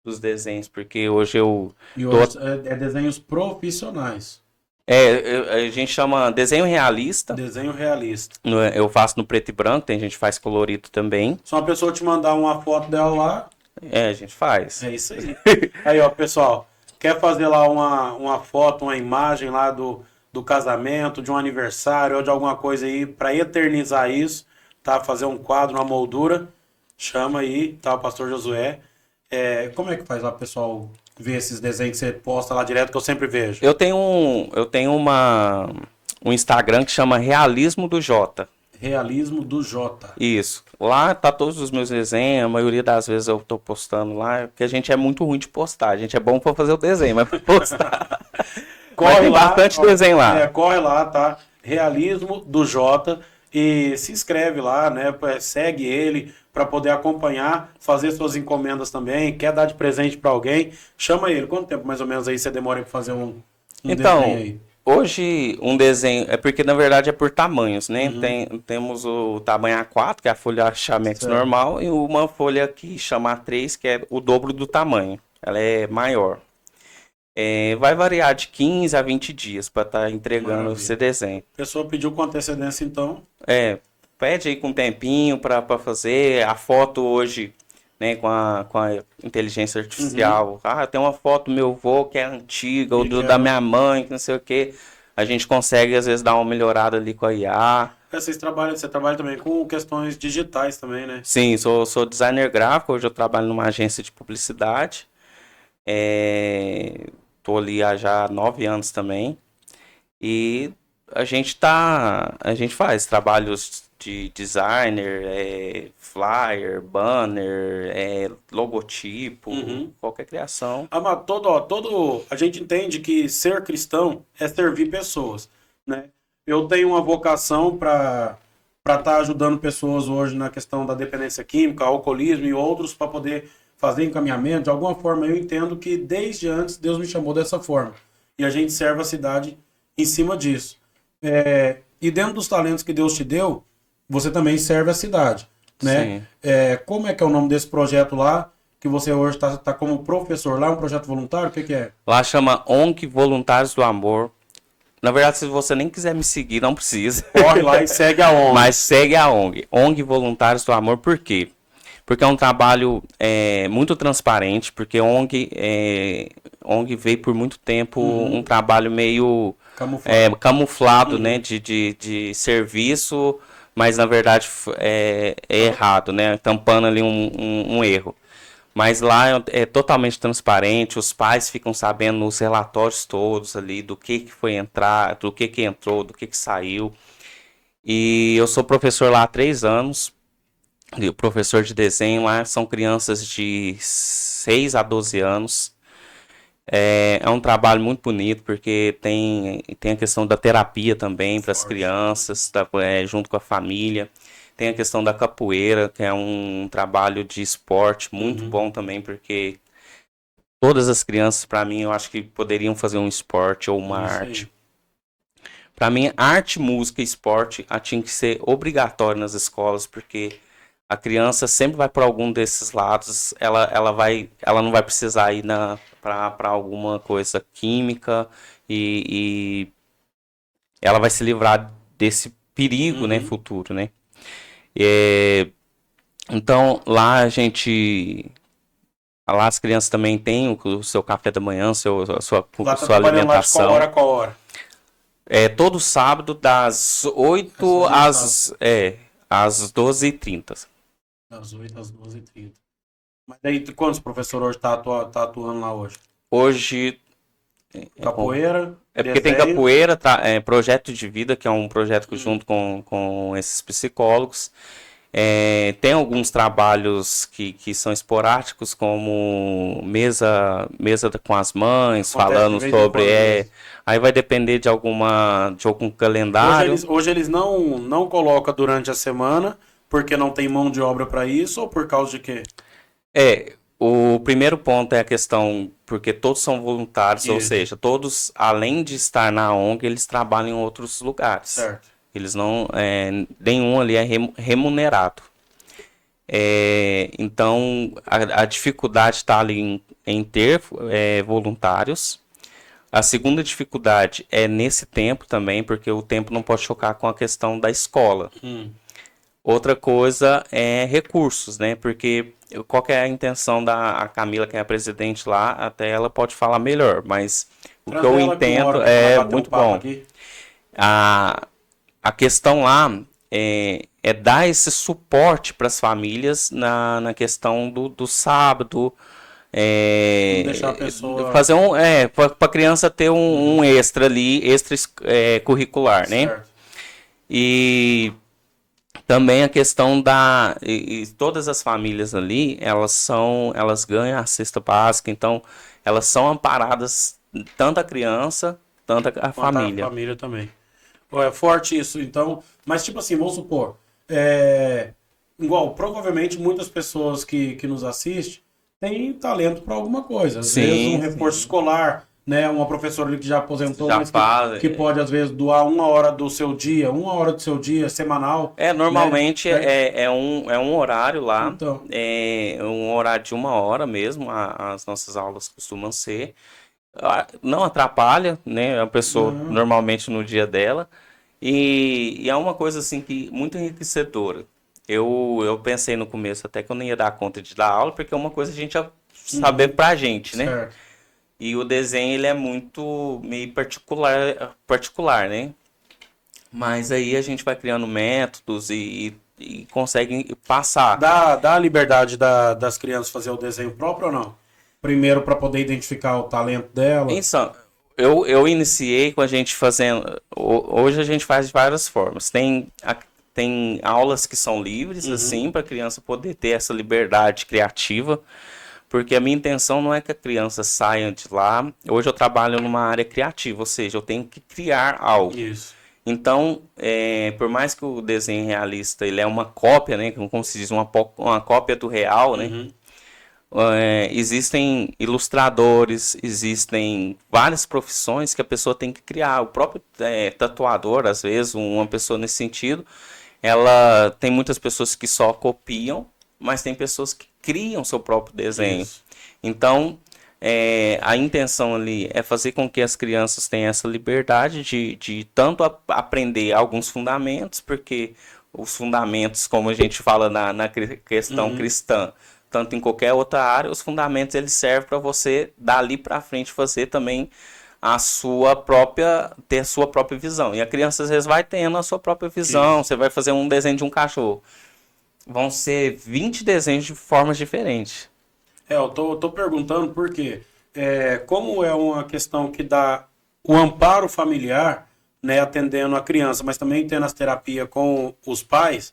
dos desenhos, porque hoje eu... E hoje é desenhos profissionais. A gente chama desenho realista. Desenho realista. Eu faço no preto e branco, tem gente que faz colorido também. Se uma pessoa te mandar uma foto dela lá... A gente faz. É isso aí. Aí, ó, pessoal, quer fazer lá uma foto, uma imagem lá do casamento, de um aniversário ou de alguma coisa aí para eternizar isso, tá? Fazer um quadro, uma moldura, chama aí, tá? O pastor Josué. Como é que faz lá, pessoal, ver esses desenhos que você posta lá direto, que eu sempre vejo? Eu tenho um Instagram que chama Realismo do Jota. Realismo do Jota. Isso. Lá tá todos os meus desenhos, a maioria das vezes eu tô postando lá, porque a gente é muito ruim de postar. A gente é bom pra fazer o desenho, mas pra postar. Corre tem lá, bastante desenho lá. Corre lá, tá? Realismo do Jota. E se inscreve lá, né? Segue ele para poder acompanhar, fazer suas encomendas também. Quer dar de presente para alguém? Chama ele. Quanto tempo mais ou menos aí você demora para fazer um então, desenho aí? Hoje um desenho, porque na verdade é por tamanhos, né? Temos o tamanho A4, que é a folha Chamex normal, e uma folha que chama A3, que é o dobro do tamanho. Ela é maior. Vai variar de 15 a 20 dias para estar entregando esse desenho. A pessoa pediu com antecedência, então? Pede aí com um tempinho para fazer. A foto hoje, né, com a inteligência artificial. Tem uma foto do meu avô que é antiga, ou da minha mãe, que não sei o que. A gente consegue, às vezes, dar uma melhorada ali com a IA. Você trabalha também com questões digitais também, né? Sim, sou designer gráfico. Hoje eu trabalho numa agência de publicidade. Tô ali há já 9 anos também. E a gente faz trabalhos de designer, flyer, banner, logotipo, qualquer criação. Mas a gente entende que ser cristão é servir pessoas, né? Eu tenho uma vocação para estar ajudando pessoas hoje na questão da dependência química, alcoolismo e outros, para poder fazer encaminhamento. De alguma forma eu entendo que desde antes Deus me chamou dessa forma. E a gente serve a cidade em cima disso. E dentro dos talentos que Deus te deu, você também serve a cidade, né? Como é que é o nome desse projeto lá, que você hoje está como professor lá, um projeto voluntário? O que é? Lá chama ONG Voluntários do Amor. Na verdade, se você nem quiser me seguir, não precisa. Corre lá e segue a ONG. Mas segue a ONG. ONG Voluntários do Amor, por quê? Porque é um trabalho muito transparente, porque ONG veio por muito tempo um trabalho meio camuflado, né, de serviço, mas na verdade é errado, né, tampando ali um erro. Mas lá é totalmente transparente, os pais ficam sabendo nos relatórios todos ali do que foi entrar, do que entrou, do que saiu. E eu sou professor lá há 3 anos. E o professor de desenho lá são crianças de 6 a 12 anos. É um trabalho muito bonito, porque tem a questão da terapia também para as crianças, junto com a família. Tem a questão da capoeira, que é um trabalho de esporte muito bom também, porque todas as crianças, para mim, eu acho que poderiam fazer um esporte ou uma arte. Para mim, arte, música e esporte tinha que ser obrigatório nas escolas, porque a criança sempre vai por algum desses lados, ela não vai precisar ir para alguma coisa química e ela vai se livrar desse perigo, né, futuro, né? Então lá as crianças também têm o seu café da manhã, sua alimentação. Lá qual hora? Todo sábado das 8 às 12h30. Das 8 às 12h30. Mas daí quantos professores hoje tá atuando lá hoje? Hoje... Capoeira? É porque tem Capoeira, Projeto de Vida, que é um projeto junto com esses psicólogos. Tem alguns trabalhos que são esporádicos, como mesa com as mães, falando sobre... aí vai depender de algum calendário. Hoje eles não colocam durante a semana, porque não tem mão de obra para isso, ou por causa de quê? O primeiro ponto é a questão, porque todos são voluntários, ou seja, todos, além de estar na ONG, eles trabalham em outros lugares. Certo. Eles não, nenhum ali é remunerado. Então, a dificuldade está ali em ter voluntários. A segunda dificuldade é nesse tempo também, porque o tempo não pode chocar com a questão da escola. Outra coisa é recursos, né? Porque qual que é a intenção da Camila, que é a presidente lá, até ela pode falar melhor, mas o que eu entendo é muito bom. A questão lá é dar esse suporte para as famílias na questão do sábado, deixar a pessoa... fazer para a criança ter um extra ali, curricular, né? Certo. E também a questão e todas as famílias ali, elas ganham a cesta básica, então elas são amparadas, tanto a criança, tanto a família. A família também. É forte isso, então, mas tipo assim, vamos supor, igual, provavelmente muitas pessoas que nos assistem têm talento para alguma coisa, às vezes um reforço escolar, né, uma professora ali que já aposentou, mas que pode às vezes doar 1 hora do seu dia, semanal. Normalmente, né? é um horário lá, então. É um horário de 1 hora mesmo, as nossas aulas costumam ser. Não atrapalha, né, a pessoa normalmente no dia dela, e é uma coisa assim que muito enriquecedora. Eu pensei no começo até que eu não ia dar conta de dar aula, porque é uma coisa a gente já saber pra gente, né? Certo. E o desenho, ele é muito meio particular, né? Mas aí a gente vai criando métodos e consegue passar. Dá a liberdade das crianças fazer o desenho próprio ou não? Primeiro para poder identificar o talento dela. Então, eu iniciei com a gente fazendo... Hoje a gente faz de várias formas. Tem aulas que são livres, assim, para a criança poder ter essa liberdade criativa. Porque a minha intenção não é que a criança saia de lá. Hoje eu trabalho numa área criativa, ou seja, eu tenho que criar algo. Isso. Então, por mais que o desenho realista ele é uma cópia, né, como se diz, uma cópia do real, né? Existem ilustradores, existem várias profissões que a pessoa tem que criar. O próprio tatuador, às vezes, uma pessoa nesse sentido, ela tem muitas pessoas que só copiam, mas tem pessoas que criam seu próprio desenho. Isso. Então, a intenção ali é fazer com que as crianças tenham essa liberdade de tanto aprender alguns fundamentos, porque os fundamentos, como a gente fala na questão cristã, tanto em qualquer outra área, os fundamentos eles servem para você, dali para frente, fazer também ter a sua própria visão. E a criança, às vezes, vai tendo a sua própria visão. Isso. Você vai fazer um desenho de um cachorro. Vão ser 20 desenhos de formas diferentes. Eu tô perguntando porque, como é uma questão que dá o amparo familiar, né, atendendo a criança, mas também tendo as terapias com os pais,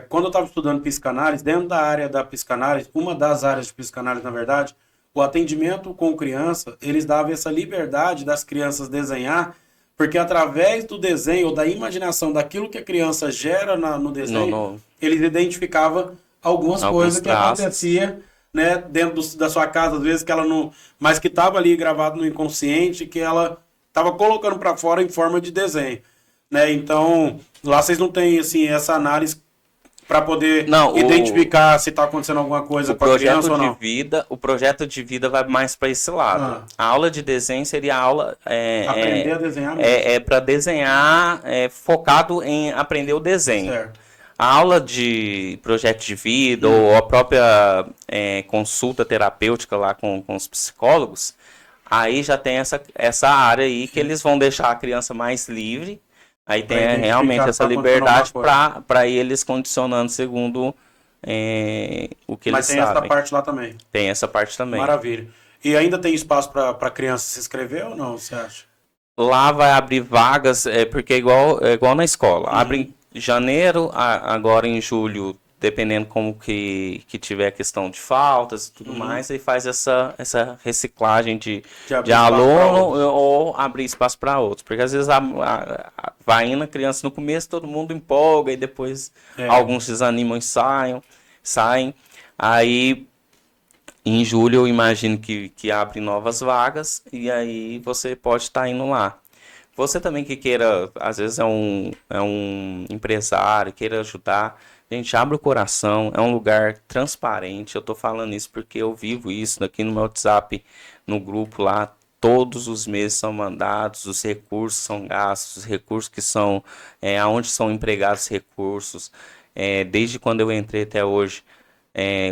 quando eu estava estudando psicanálise, dentro da área da psicanálise, uma das áreas de psicanálise, na verdade, o atendimento com criança, eles davam essa liberdade das crianças desenhar, porque através do desenho, ou da imaginação, daquilo que a criança gera no desenho, eles identificavam algumas coisas que acontecia, né, dentro da sua casa, às vezes, que ela não... mas que estava ali gravado no inconsciente, que ela estava colocando para fora em forma de desenho. Né? Então, lá vocês não têm assim, essa análise para poder identificar se está acontecendo alguma coisa com a criança ou não? O projeto de vida vai mais para esse lado. A aula de desenho seria a aula... aprender a desenhar mesmo. Para desenhar, focado em aprender o desenho. Certo. A aula de projeto de vida ou a própria consulta terapêutica lá com os psicólogos, aí já tem essa área aí que eles vão deixar a criança mais livre. Aí tem realmente essa liberdade para ir eles condicionando segundo o que eles sabem. Mas tem essa parte lá também. Tem essa parte também. Maravilha. E ainda tem espaço para criança se inscrever ou não, você acha? Lá vai abrir vagas, porque é igual na escola. Abre em janeiro, agora em julho, dependendo como que tiver questão de faltas e tudo mais, aí faz essa reciclagem de aluno ou abrir espaço para outros. Porque às vezes vai indo a criança no começo, todo mundo empolga e depois alguns desanimam e saem. Aí em julho eu imagino que abre novas vagas e aí você pode estar indo lá. Você também que queira, às vezes é um empresário, queira ajudar, gente, abre o coração, é um lugar transparente. Eu tô falando isso porque eu vivo isso aqui no meu WhatsApp, no grupo lá. Todos os meses são mandados, os recursos são gastos, os recursos que são, aonde são empregados recursos, desde quando eu entrei até hoje.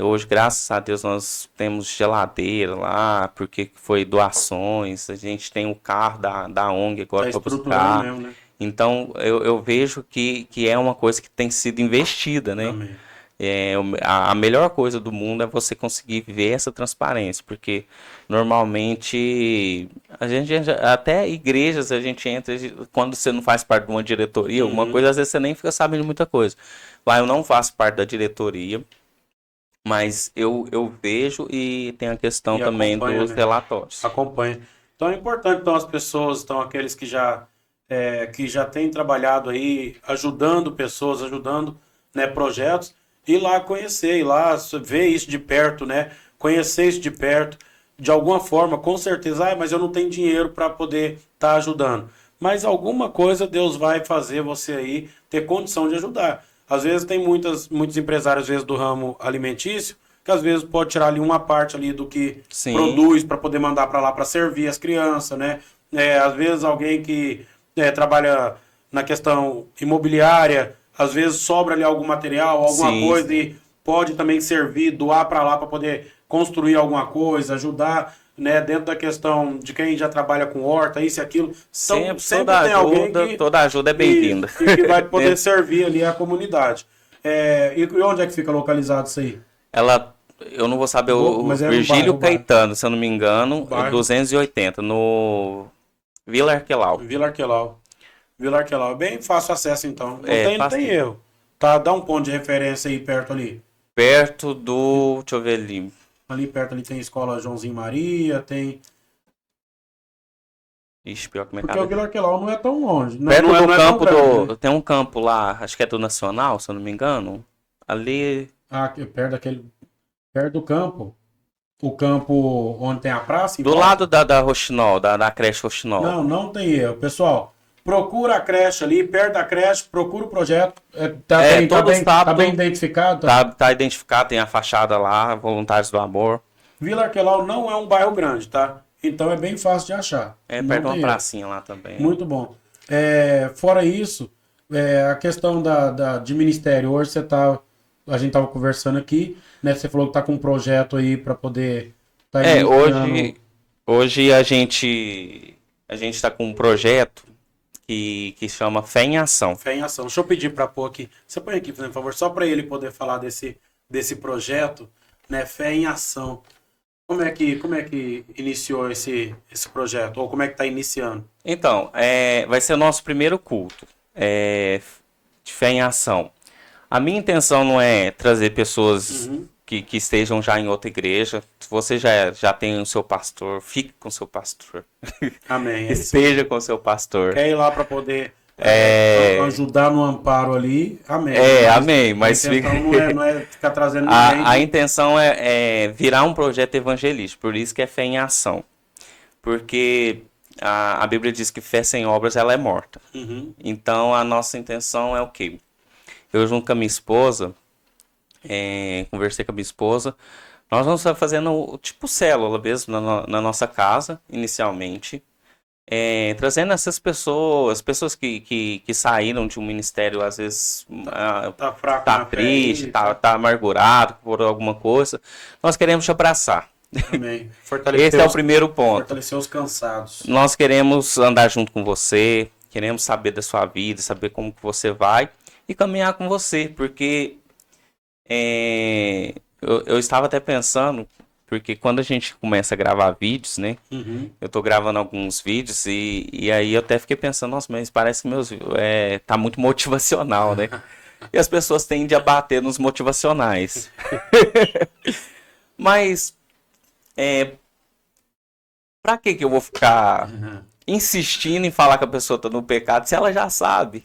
Hoje, graças a Deus, nós temos geladeira lá, porque foi doações, a gente tem o carro da ONG agora para buscar. Mesmo, né? Então, eu vejo que é uma coisa que tem sido investida, né? A melhor coisa do mundo é você conseguir ver essa transparência, porque normalmente a gente até igrejas a gente entra quando você não faz parte de uma diretoria, alguma coisa, às vezes você nem fica sabendo muita coisa. Lá eu não faço parte da diretoria, mas eu vejo e tem a questão também dos relatórios. Acompanha. Então é importante, então, as pessoas, então aqueles que já têm trabalhado aí, ajudando pessoas, ajudando, né, projetos, ir lá conhecer, ir lá ver isso de perto, né? Conhecer isso de perto, de alguma forma, com certeza, mas eu não tenho dinheiro para poder estar ajudando. Mas alguma coisa Deus vai fazer você aí ter condição de ajudar. Às vezes tem muitos empresários, às vezes, do ramo alimentício, que às vezes pode tirar ali uma parte ali do que produz para poder mandar para lá para servir as crianças, né? Às vezes alguém que trabalha na questão imobiliária, às vezes sobra ali algum material, alguma coisa e pode também servir, doar para lá para poder construir alguma coisa, ajudar, né, dentro da questão de quem já trabalha com horta, isso e aquilo. Então, sempre tem alguém que... Toda ajuda é bem-vinda. Que vai poder servir ali a comunidade. E onde é que fica localizado isso aí? Eu não vou saber, o Virgílio Caetano, se eu não me engano, 280, no Vila Arquelau. Vila Arquelau. Bem fácil acesso, então. Não tem erro. Tá, dá um ponto de referência aí perto ali. Perto do... Deixa eu ver ali. Ali perto ali tem a escola Joãozinho Maria, tem... Ixi, pior que minha Porque o Vila Arquelau não é tão longe. Perto do campo tem um campo lá, acho que é do Nacional, se eu não me engano. Ali... Perto do campo. O campo onde tem a praça. Do lado da Roxinol, da creche Roxinol. Não tem erro. Pessoal, procura a creche ali, perto da creche, procura o projeto. Tá bem identificado? Tá identificado, tem a fachada lá, Voluntários do Amor. Vila Arquelau não é um bairro grande, tá? Então é bem fácil de achar. Perto de uma pracinha lá também. Muito bom. Fora isso, a questão de ministério, hoje a gente tava conversando aqui, né? Você falou que tá com um projeto aí para poder... Hoje a gente tá com um projeto que chama Fé em Ação. Fé em Ação. Deixa eu pedir para pôr aqui. Você põe aqui, por favor, só para ele poder falar desse projeto, né? Fé em Ação. Como é que iniciou esse projeto? Ou como é que está iniciando? Então, vai ser o nosso primeiro culto de Fé em Ação. A minha intenção não é trazer pessoas que estejam já em outra igreja. Se você já tem o seu pastor, fique com o seu pastor. Amém. Esteja com o seu pastor. Quer ir lá para poder ajudar no amparo ali? Amém. Amém. Mas a intenção não é ficar trazendo ninguém. A intenção é virar um projeto evangelístico. Por isso que é Fé em Ação. Porque a Bíblia diz que fé sem obras ela é morta. Então a nossa intenção é o quê? Eu junto com a minha esposa, conversei com a minha esposa, nós vamos estar fazendo tipo célula mesmo na nossa casa, inicialmente, trazendo essas pessoas que saíram de um ministério, às vezes tá fraco, tá triste, tá amargurado por alguma coisa, nós queremos te abraçar. Amém. Esse é o primeiro ponto. Fortalecer os cansados. Nós queremos andar junto com você, queremos saber da sua vida, saber como que você vai, e caminhar com você, porque eu estava até pensando, Porque quando a gente começa a gravar vídeos, né? Eu tô gravando alguns vídeos e aí eu até fiquei pensando, nossa, mas parece que meus tá muito motivacional, né? E as pessoas tendem a bater nos motivacionais. Mas, pra que eu vou ficar insistindo em falar que a pessoa tá no pecado se ela já sabe?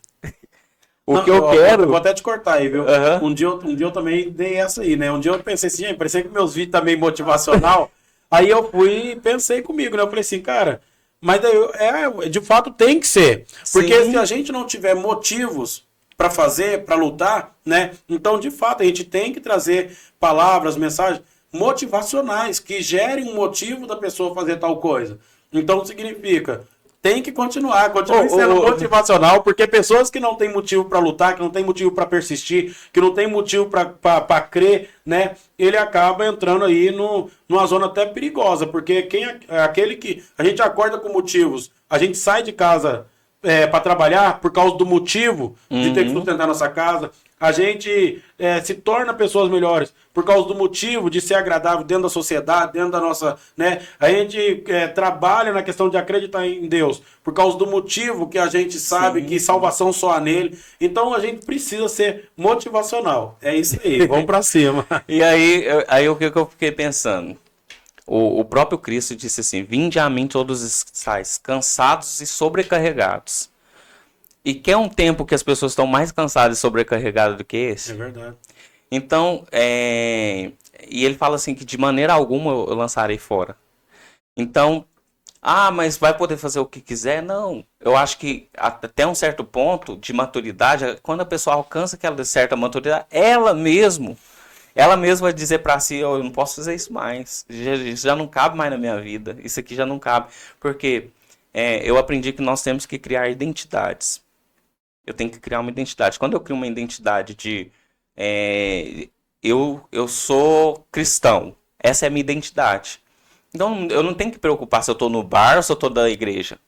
O que eu quero... Eu vou até te cortar aí, viu? Um dia eu também dei essa aí, né? Um dia eu pensei assim, gente, parecia que meus vídeos tá meio motivacional. Aí eu fui e pensei comigo, né? Eu falei assim, cara, mas daí, de fato tem que ser. Porque se a gente não tiver motivos para fazer, para lutar, né? Então, de fato, a gente tem que trazer palavras, mensagens motivacionais que gerem um motivo da pessoa fazer tal coisa. Então, significa... Tem que continuar sendo motivacional, porque pessoas que não têm motivo para lutar, que não têm motivo para persistir, que não têm motivo para crer, né? Ele acaba entrando aí numa zona até perigosa, porque aquele que a gente acorda com motivos, a gente sai de casa para trabalhar por causa do motivo de ter que sustentar nossa casa, a gente se torna pessoas melhores por causa do motivo de ser agradável dentro da sociedade, dentro da nossa, né? A gente trabalha na questão de acreditar em Deus por causa do motivo que a gente sabe que salvação só há nele. Então a gente precisa ser motivacional. É isso aí, vamos para cima. E aí o que eu fiquei pensando? O próprio Cristo disse assim, vinde a mim todos estáis cansados e sobrecarregados. E quer um tempo que as pessoas estão mais cansadas e sobrecarregadas do que esse? É verdade. Então, e ele fala assim que de maneira alguma eu lançarei fora. Então, mas vai poder fazer o que quiser? Não. Eu acho que até um certo ponto de maturidade, quando a pessoa alcança aquela certa maturidade, ela mesma vai dizer para si, eu não posso fazer isso mais. Isso já não cabe mais na minha vida. Isso aqui já não cabe. Porque eu aprendi que nós temos que criar identidades. Eu tenho que criar uma identidade. Quando eu crio uma identidade de eu sou cristão, essa é a minha identidade. Então eu não tenho que preocupar se eu estou no bar ou se eu estou da igreja.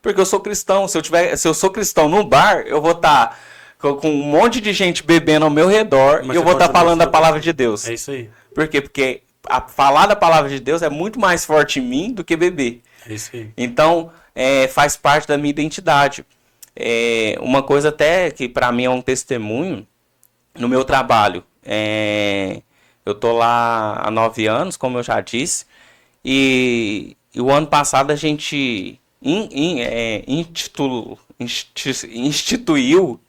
Porque eu sou cristão. Se eu sou cristão no bar, eu vou estar com um monte de gente bebendo ao meu redor e eu vou estar falando a palavra de Deus. É isso aí. Por quê? Porque falar da palavra de Deus é muito mais forte em mim do que beber. É isso aí. Então faz parte da minha identidade. Uma coisa até que para mim é um testemunho, no meu trabalho, eu tô lá há 9 anos, como eu já disse, e o ano passado a gente instituiu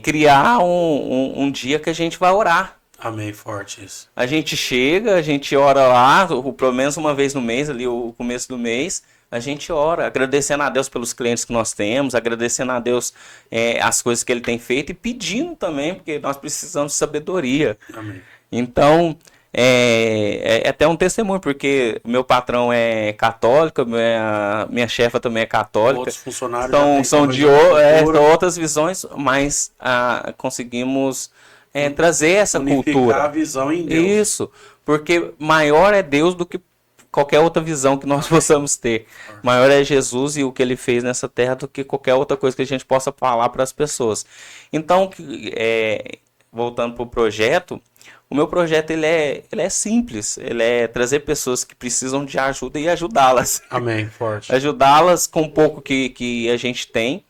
criar um dia que a gente vai orar. Amém, forte isso. A gente chega, a gente ora lá, pelo menos uma vez no mês, ali o começo do mês, a gente ora, agradecendo a Deus pelos clientes que nós temos, agradecendo a Deus as coisas que Ele tem feito e pedindo também, porque nós precisamos de sabedoria. Amém. Então, é até um testemunho, porque meu patrão é católico, minha chefa também é católica. Outros funcionários são outras visões, mas conseguimos trazer essa cultura. A visão em Deus. Isso, porque maior é Deus do que qualquer outra visão que nós possamos ter. Maior é Jesus e o que Ele fez nessa terra do que qualquer outra coisa que a gente possa falar para as pessoas. Então, voltando para o projeto, o meu projeto ele é simples. Ele é trazer pessoas que precisam de ajuda e ajudá-las. Amém, forte. Ajudá-las com um pouco que a gente tem,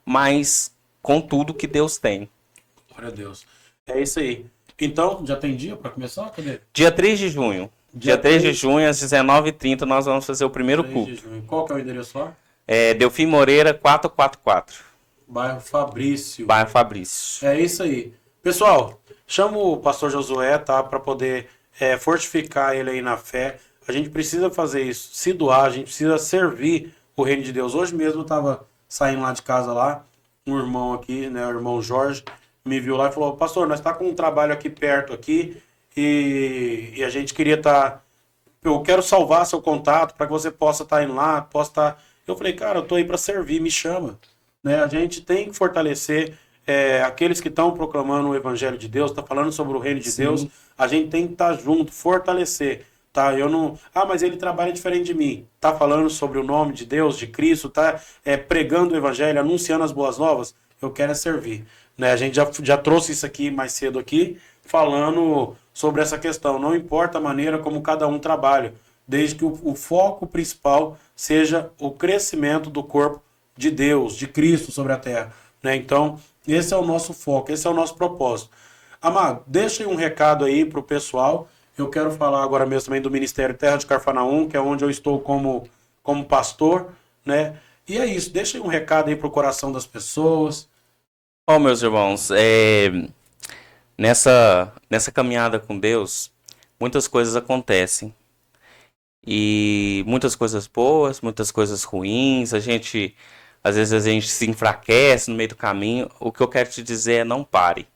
mas com tudo que Deus tem. Glória a Deus. É isso aí. Então, já tem dia para começar? Cadê? Dia 3 de junho. Dia 3 de junho, às 19h30, nós vamos fazer o primeiro culto. Qual que é o endereço lá? Delfim Moreira, 444. Bairro Fabrício. Bairro Fabrício. É isso aí. Pessoal, chama o pastor Josué, tá? Para poder fortificar ele aí na fé. A gente precisa fazer isso, se doar, a gente precisa servir o reino de Deus. Hoje mesmo eu estava saindo lá de casa lá, um irmão aqui, né, o irmão Jorge, me viu lá e falou, pastor, nós tá com um trabalho aqui perto aqui e a gente queria eu quero salvar seu contato para que você possa estar indo lá, Eu falei, cara, eu tô aí para servir, me chama. Né? A gente tem que fortalecer aqueles que estão proclamando o evangelho de Deus, tá falando sobre o reino de Deus, a gente tem que estar junto, fortalecer. Tá, eu não. mas ele trabalha diferente de mim. Tá falando sobre o nome de Deus, de Cristo, tá pregando o evangelho, anunciando as boas novas. Eu quero servir. Né? A gente já trouxe isso aqui mais cedo aqui, falando sobre essa questão. Não importa a maneira como cada um trabalha, desde que o foco principal seja o crescimento do corpo de Deus, de Cristo sobre a terra, né? Então, esse é o nosso foco, esse é o nosso propósito. Amado, deixa aí um recado aí para o pessoal. Eu quero falar agora mesmo também do Ministério Terra de Carfanaum, que é onde eu estou como pastor, né? E é isso, deixa aí um recado aí para o coração das pessoas. Meus irmãos, nessa caminhada com Deus, muitas coisas acontecem. E muitas coisas boas, muitas coisas ruins. Às vezes a gente se enfraquece no meio do caminho. O que eu quero te dizer é: não pare.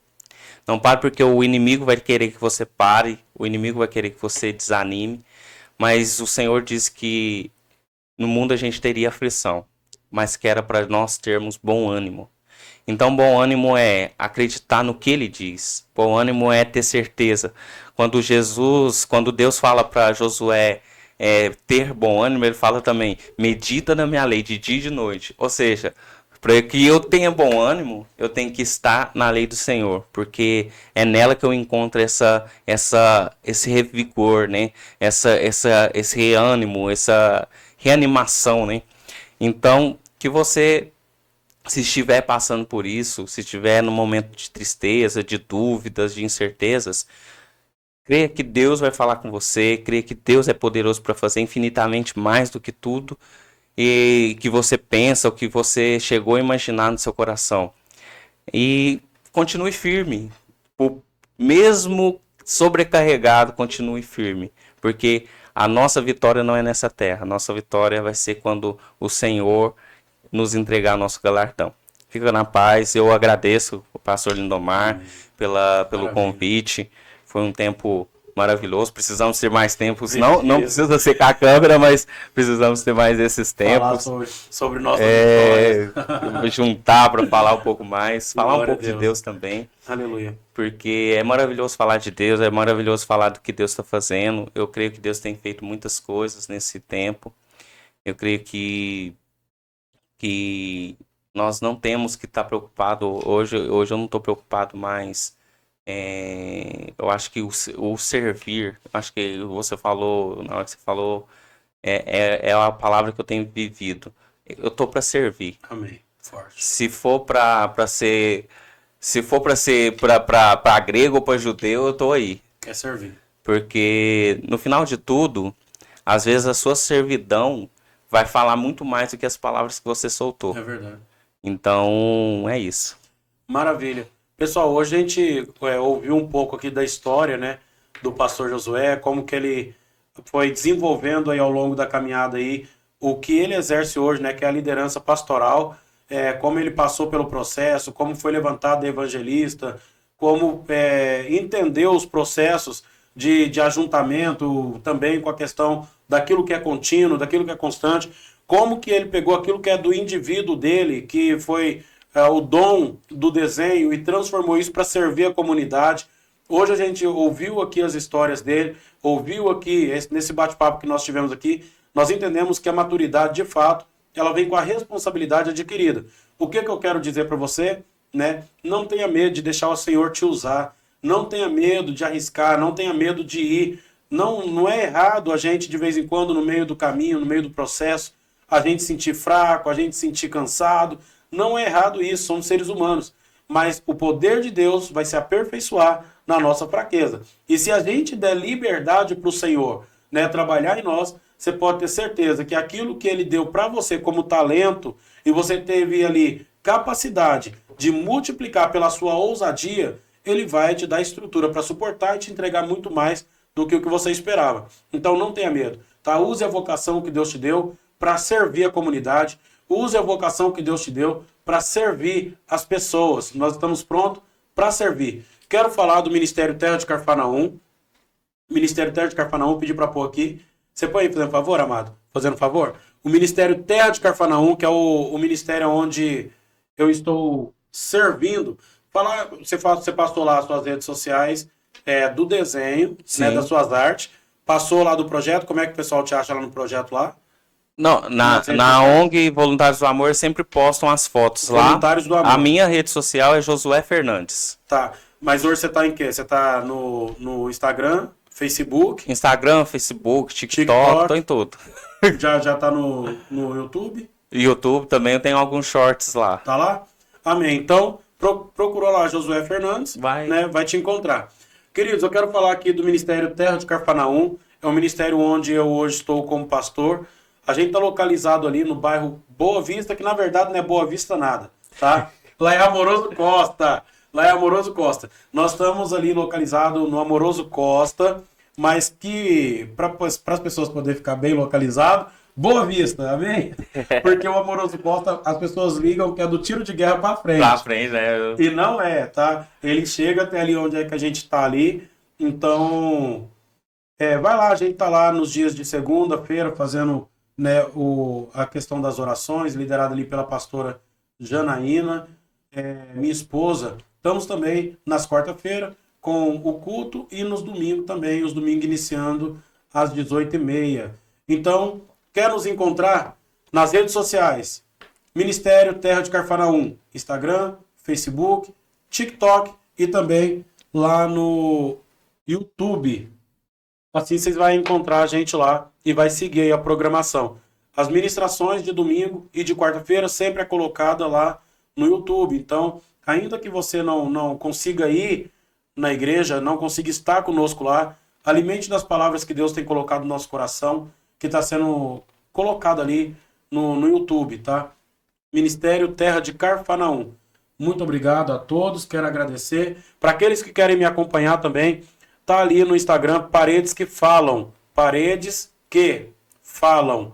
Não pare, porque o inimigo vai querer que você pare, o inimigo vai querer que você desanime, mas o Senhor disse que no mundo a gente teria aflição, mas que era para nós termos bom ânimo. Então, bom ânimo é acreditar no que Ele diz. Bom ânimo é ter certeza. Quando Deus fala para Josué ter bom ânimo, Ele fala também: medita na minha lei de dia e de noite. Ou seja, para que eu tenha bom ânimo, eu tenho que estar na lei do Senhor, porque é nela que eu encontro esse revigor, né? Esse ânimo, essa reanimação, né? Então, que você, se estiver passando por isso, se estiver num momento de tristeza, de dúvidas, de incertezas, creia que Deus vai falar com você, creia que Deus é poderoso para fazer infinitamente mais do que tudo e que você pensa, o que você chegou a imaginar no seu coração. E continue firme. Mesmo sobrecarregado, continue firme. Porque a nossa vitória não é nessa terra. A nossa vitória vai ser quando o Senhor nos entregar nosso galardão. Fica na paz. Eu agradeço o pastor Lindomar pelo convite. Foi um tempo maravilhoso. Precisamos ter mais tempos. Não precisa secar a câmera, mas precisamos ter mais esses tempos. Falar sobre nossas vitórias. Juntar para falar um pouco mais. Falar um pouco de Deus também. Aleluia. Porque é maravilhoso falar de Deus, é maravilhoso falar do que Deus está fazendo. Eu creio que Deus tem feito muitas coisas nesse tempo. Eu creio que nós não temos que estar preocupado. Hoje eu não estou preocupado mais. Eu acho que o servir, acho que você falou, na hora que você falou, é a palavra que eu tenho vivido. Eu tô para servir. Amém. Forte. Se for para grego ou para judeu, eu tô aí. É servir. Porque no final de tudo, às vezes a sua servidão vai falar muito mais do que as palavras que você soltou. É verdade. Então, é isso. Maravilha. Pessoal, hoje a gente ouviu um pouco aqui da história, né, do pastor Josué, como que ele foi desenvolvendo aí ao longo da caminhada aí, o que ele exerce hoje, né, que é a liderança pastoral, como ele passou pelo processo, como foi levantado evangelista, como entendeu os processos de ajuntamento, também com a questão daquilo que é contínuo, daquilo que é constante, como que ele pegou aquilo que é do indivíduo dele, que foi o dom do desenho, e transformou isso para servir a comunidade. Hoje a gente ouviu aqui as histórias dele, ouviu aqui, nesse bate-papo que nós tivemos aqui, nós entendemos que a maturidade, de fato, ela vem com a responsabilidade adquirida. O que eu quero dizer para você? Né? Não tenha medo de deixar o Senhor te usar, não tenha medo de arriscar, não tenha medo de ir. Não é errado a gente, de vez em quando, no meio do caminho, no meio do processo, a gente sentir fraco, a gente sentir cansado. Não é errado isso, somos seres humanos. Mas o poder de Deus vai se aperfeiçoar na nossa fraqueza. E se a gente der liberdade para o Senhor, né, trabalhar em nós, você pode ter certeza que aquilo que Ele deu para você como talento, e você teve ali capacidade de multiplicar pela sua ousadia, Ele vai te dar estrutura para suportar e te entregar muito mais do que o que você esperava. Então não tenha medo. Tá? Use a vocação que Deus te deu para servir a comunidade. Use a vocação que Deus te deu para servir as pessoas. Nós estamos prontos para servir. Quero falar do Ministério Terra de Carfanaum. Ministério Terra de Carfanaum, pedi para pôr aqui. Você pode fazendo favor, amado? Fazendo favor? O Ministério Terra de Carfanaum, que é o ministério onde eu estou servindo. Você passou lá as suas redes sociais do desenho, né, das suas artes. Passou lá do projeto. Como é que o pessoal te acha lá no projeto lá? Não, na ONG Voluntários do Amor sempre postam as fotos lá. Voluntários do Amor. A minha rede social é Josué Fernandes. Tá. Mas hoje você tá em quê? Você tá no Instagram, Facebook? Instagram, Facebook, TikTok, tô em tudo. Já tá no YouTube? YouTube também eu tenho alguns shorts lá. Tá lá? Amém. Então, procurou lá Josué Fernandes, né? Vai te encontrar. Queridos, eu quero falar aqui do Ministério Terra de Carfanaum. É um ministério onde eu hoje estou como pastor. A gente está localizado ali no bairro Boa Vista, que na verdade não é Boa Vista nada, tá? Lá é Amoroso Costa. Lá é Amoroso Costa. Nós estamos ali localizados no Amoroso Costa, mas que, para as pessoas poderem ficar bem localizado, Boa Vista, amém? Porque o Amoroso Costa, as pessoas ligam que é do tiro de guerra para frente. Pra frente, né? E não é, tá? Ele chega até ali onde é que a gente tá ali. Então, vai lá, a gente tá lá nos dias de segunda-feira fazendo, né, a questão das orações, liderada ali pela pastora Janaína, minha esposa. Estamos também nas quarta-feiras com o culto e nos domingos também, os domingos iniciando às 18h30. Então, quer nos encontrar nas redes sociais? Ministério Terra de Carfanaum, Instagram, Facebook, TikTok e também lá no YouTube. Assim vocês vão encontrar a gente lá e vai seguir aí a programação. As ministrações de domingo e de quarta-feira sempre é colocada lá no YouTube. Então, ainda que você não consiga ir na igreja, não consiga estar conosco lá, alimente das palavras que Deus tem colocado no nosso coração, que está sendo colocado ali no YouTube, tá? Ministério Terra de Carfanaum. Muito obrigado a todos, quero agradecer. Para aqueles que querem me acompanhar também, tá ali no Instagram, Paredes que Falam. Paredes que Falam.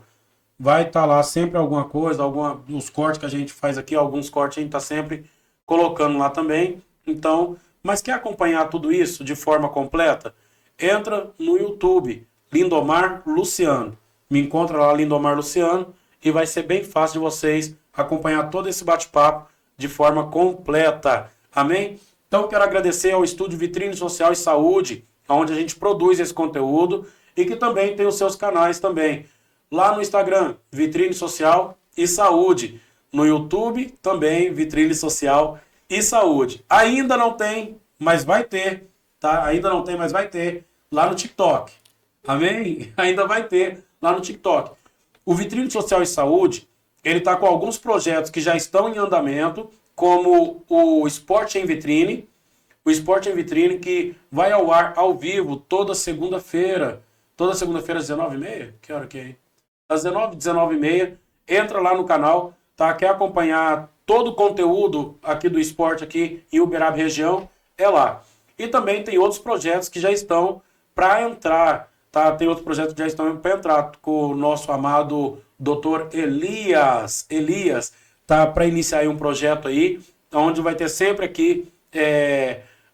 Vai estar lá sempre alguma coisa, os cortes que a gente faz aqui, alguns cortes a gente está sempre colocando lá também. Então, mas quer acompanhar tudo isso de forma completa? Entra no YouTube, Lindomar Luciano. Me encontra lá, Lindomar Luciano, e vai ser bem fácil de vocês acompanhar todo esse bate-papo de forma completa. Amém? Então, quero agradecer ao Estúdio Vitrine Social e Saúde, onde a gente produz esse conteúdo e que também tem os seus canais também. Lá no Instagram, Vitrine Social e Saúde. No YouTube, também Vitrine Social e Saúde. Ainda não tem, mas vai ter, tá? Ainda não tem, mas vai ter lá no TikTok. Amém? Ainda vai ter lá no TikTok. O Vitrine Social e Saúde, ele está com alguns projetos que já estão em andamento, como o Esporte em Vitrine. O Esporte em Vitrine que vai ao ar ao vivo toda segunda-feira. Toda segunda-feira às 19h30? Que hora que é aí? Às 19h30. Entra lá no canal, tá? Quer acompanhar todo o conteúdo aqui do esporte aqui em Uberaba região? É lá. E também tem outros projetos que já estão para entrar, tá? Tem outros projetos que já estão para entrar com o nosso amado Dr. Elias, tá? Para iniciar aí um projeto aí, onde vai ter sempre aqui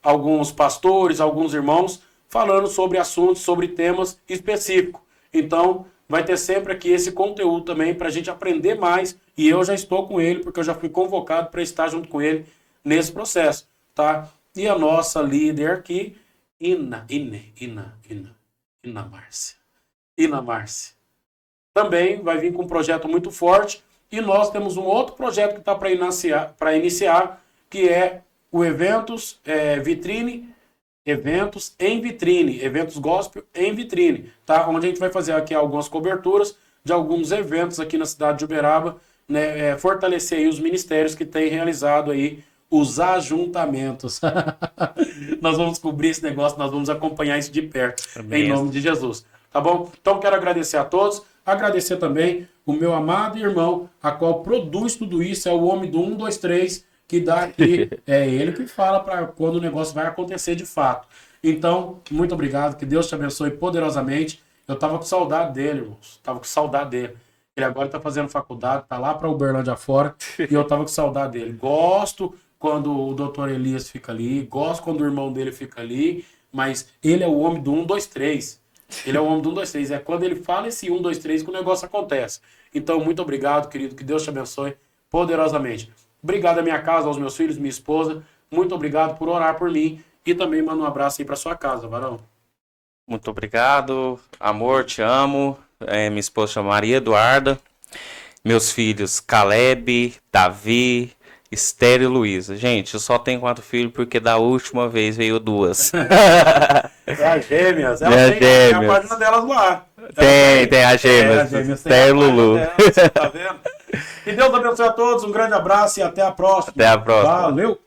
alguns pastores, alguns irmãos falando sobre assuntos, sobre temas específicos. Então, vai ter sempre aqui esse conteúdo também para a gente aprender mais. E eu já estou com ele, porque eu já fui convocado para estar junto com ele nesse processo, tá? E a nossa líder aqui, Ina Márcia. Também vai vir com um projeto muito forte. E nós temos um outro projeto que está para iniciar, que é o Eventos em Vitrine, Eventos Gospel em Vitrine, tá? Onde a gente vai fazer aqui algumas coberturas de alguns eventos aqui na cidade de Uberaba, né? Fortalecer aí os ministérios que têm realizado aí os ajuntamentos. Nós vamos cobrir esse negócio, nós vamos acompanhar isso de perto, em nome de Jesus, tá bom? Então quero agradecer a todos, agradecer também o meu amado irmão, a qual produz tudo isso, é o homem do 1, 2, 3, que dá aqui, é ele que fala para quando o negócio vai acontecer de fato. Então, muito obrigado, que Deus te abençoe poderosamente. Eu tava com saudade dele, irmãos, tava com saudade dele. Ele agora tá fazendo faculdade, tá lá para Uberlândia fora, e eu tava com saudade dele. Gosto quando o doutor Elias fica ali, gosto quando o irmão dele fica ali, mas ele é o homem do 1, 2, 3. Ele é o homem do 1, 2, 3. É quando ele fala esse 1, 2, 3 que o negócio acontece. Então, muito obrigado, querido, que Deus te abençoe poderosamente. Obrigado à minha casa, aos meus filhos, minha esposa. Muito obrigado por orar por mim. E também mando um abraço aí para sua casa, varão. Muito obrigado. Amor, te amo. Minha esposa chama Maria Eduarda. Meus filhos Caleb, Davi, Esther e Luísa. Gente, eu só tenho 4 filhos porque da última vez veio 2. É as gêmeas. É as Tem a gêmeas. página delas lá. Tem as gêmeas. Esther e Lulu. Tá vendo? Que Deus abençoe a todos, um grande abraço e até a próxima. Até a próxima. Valeu!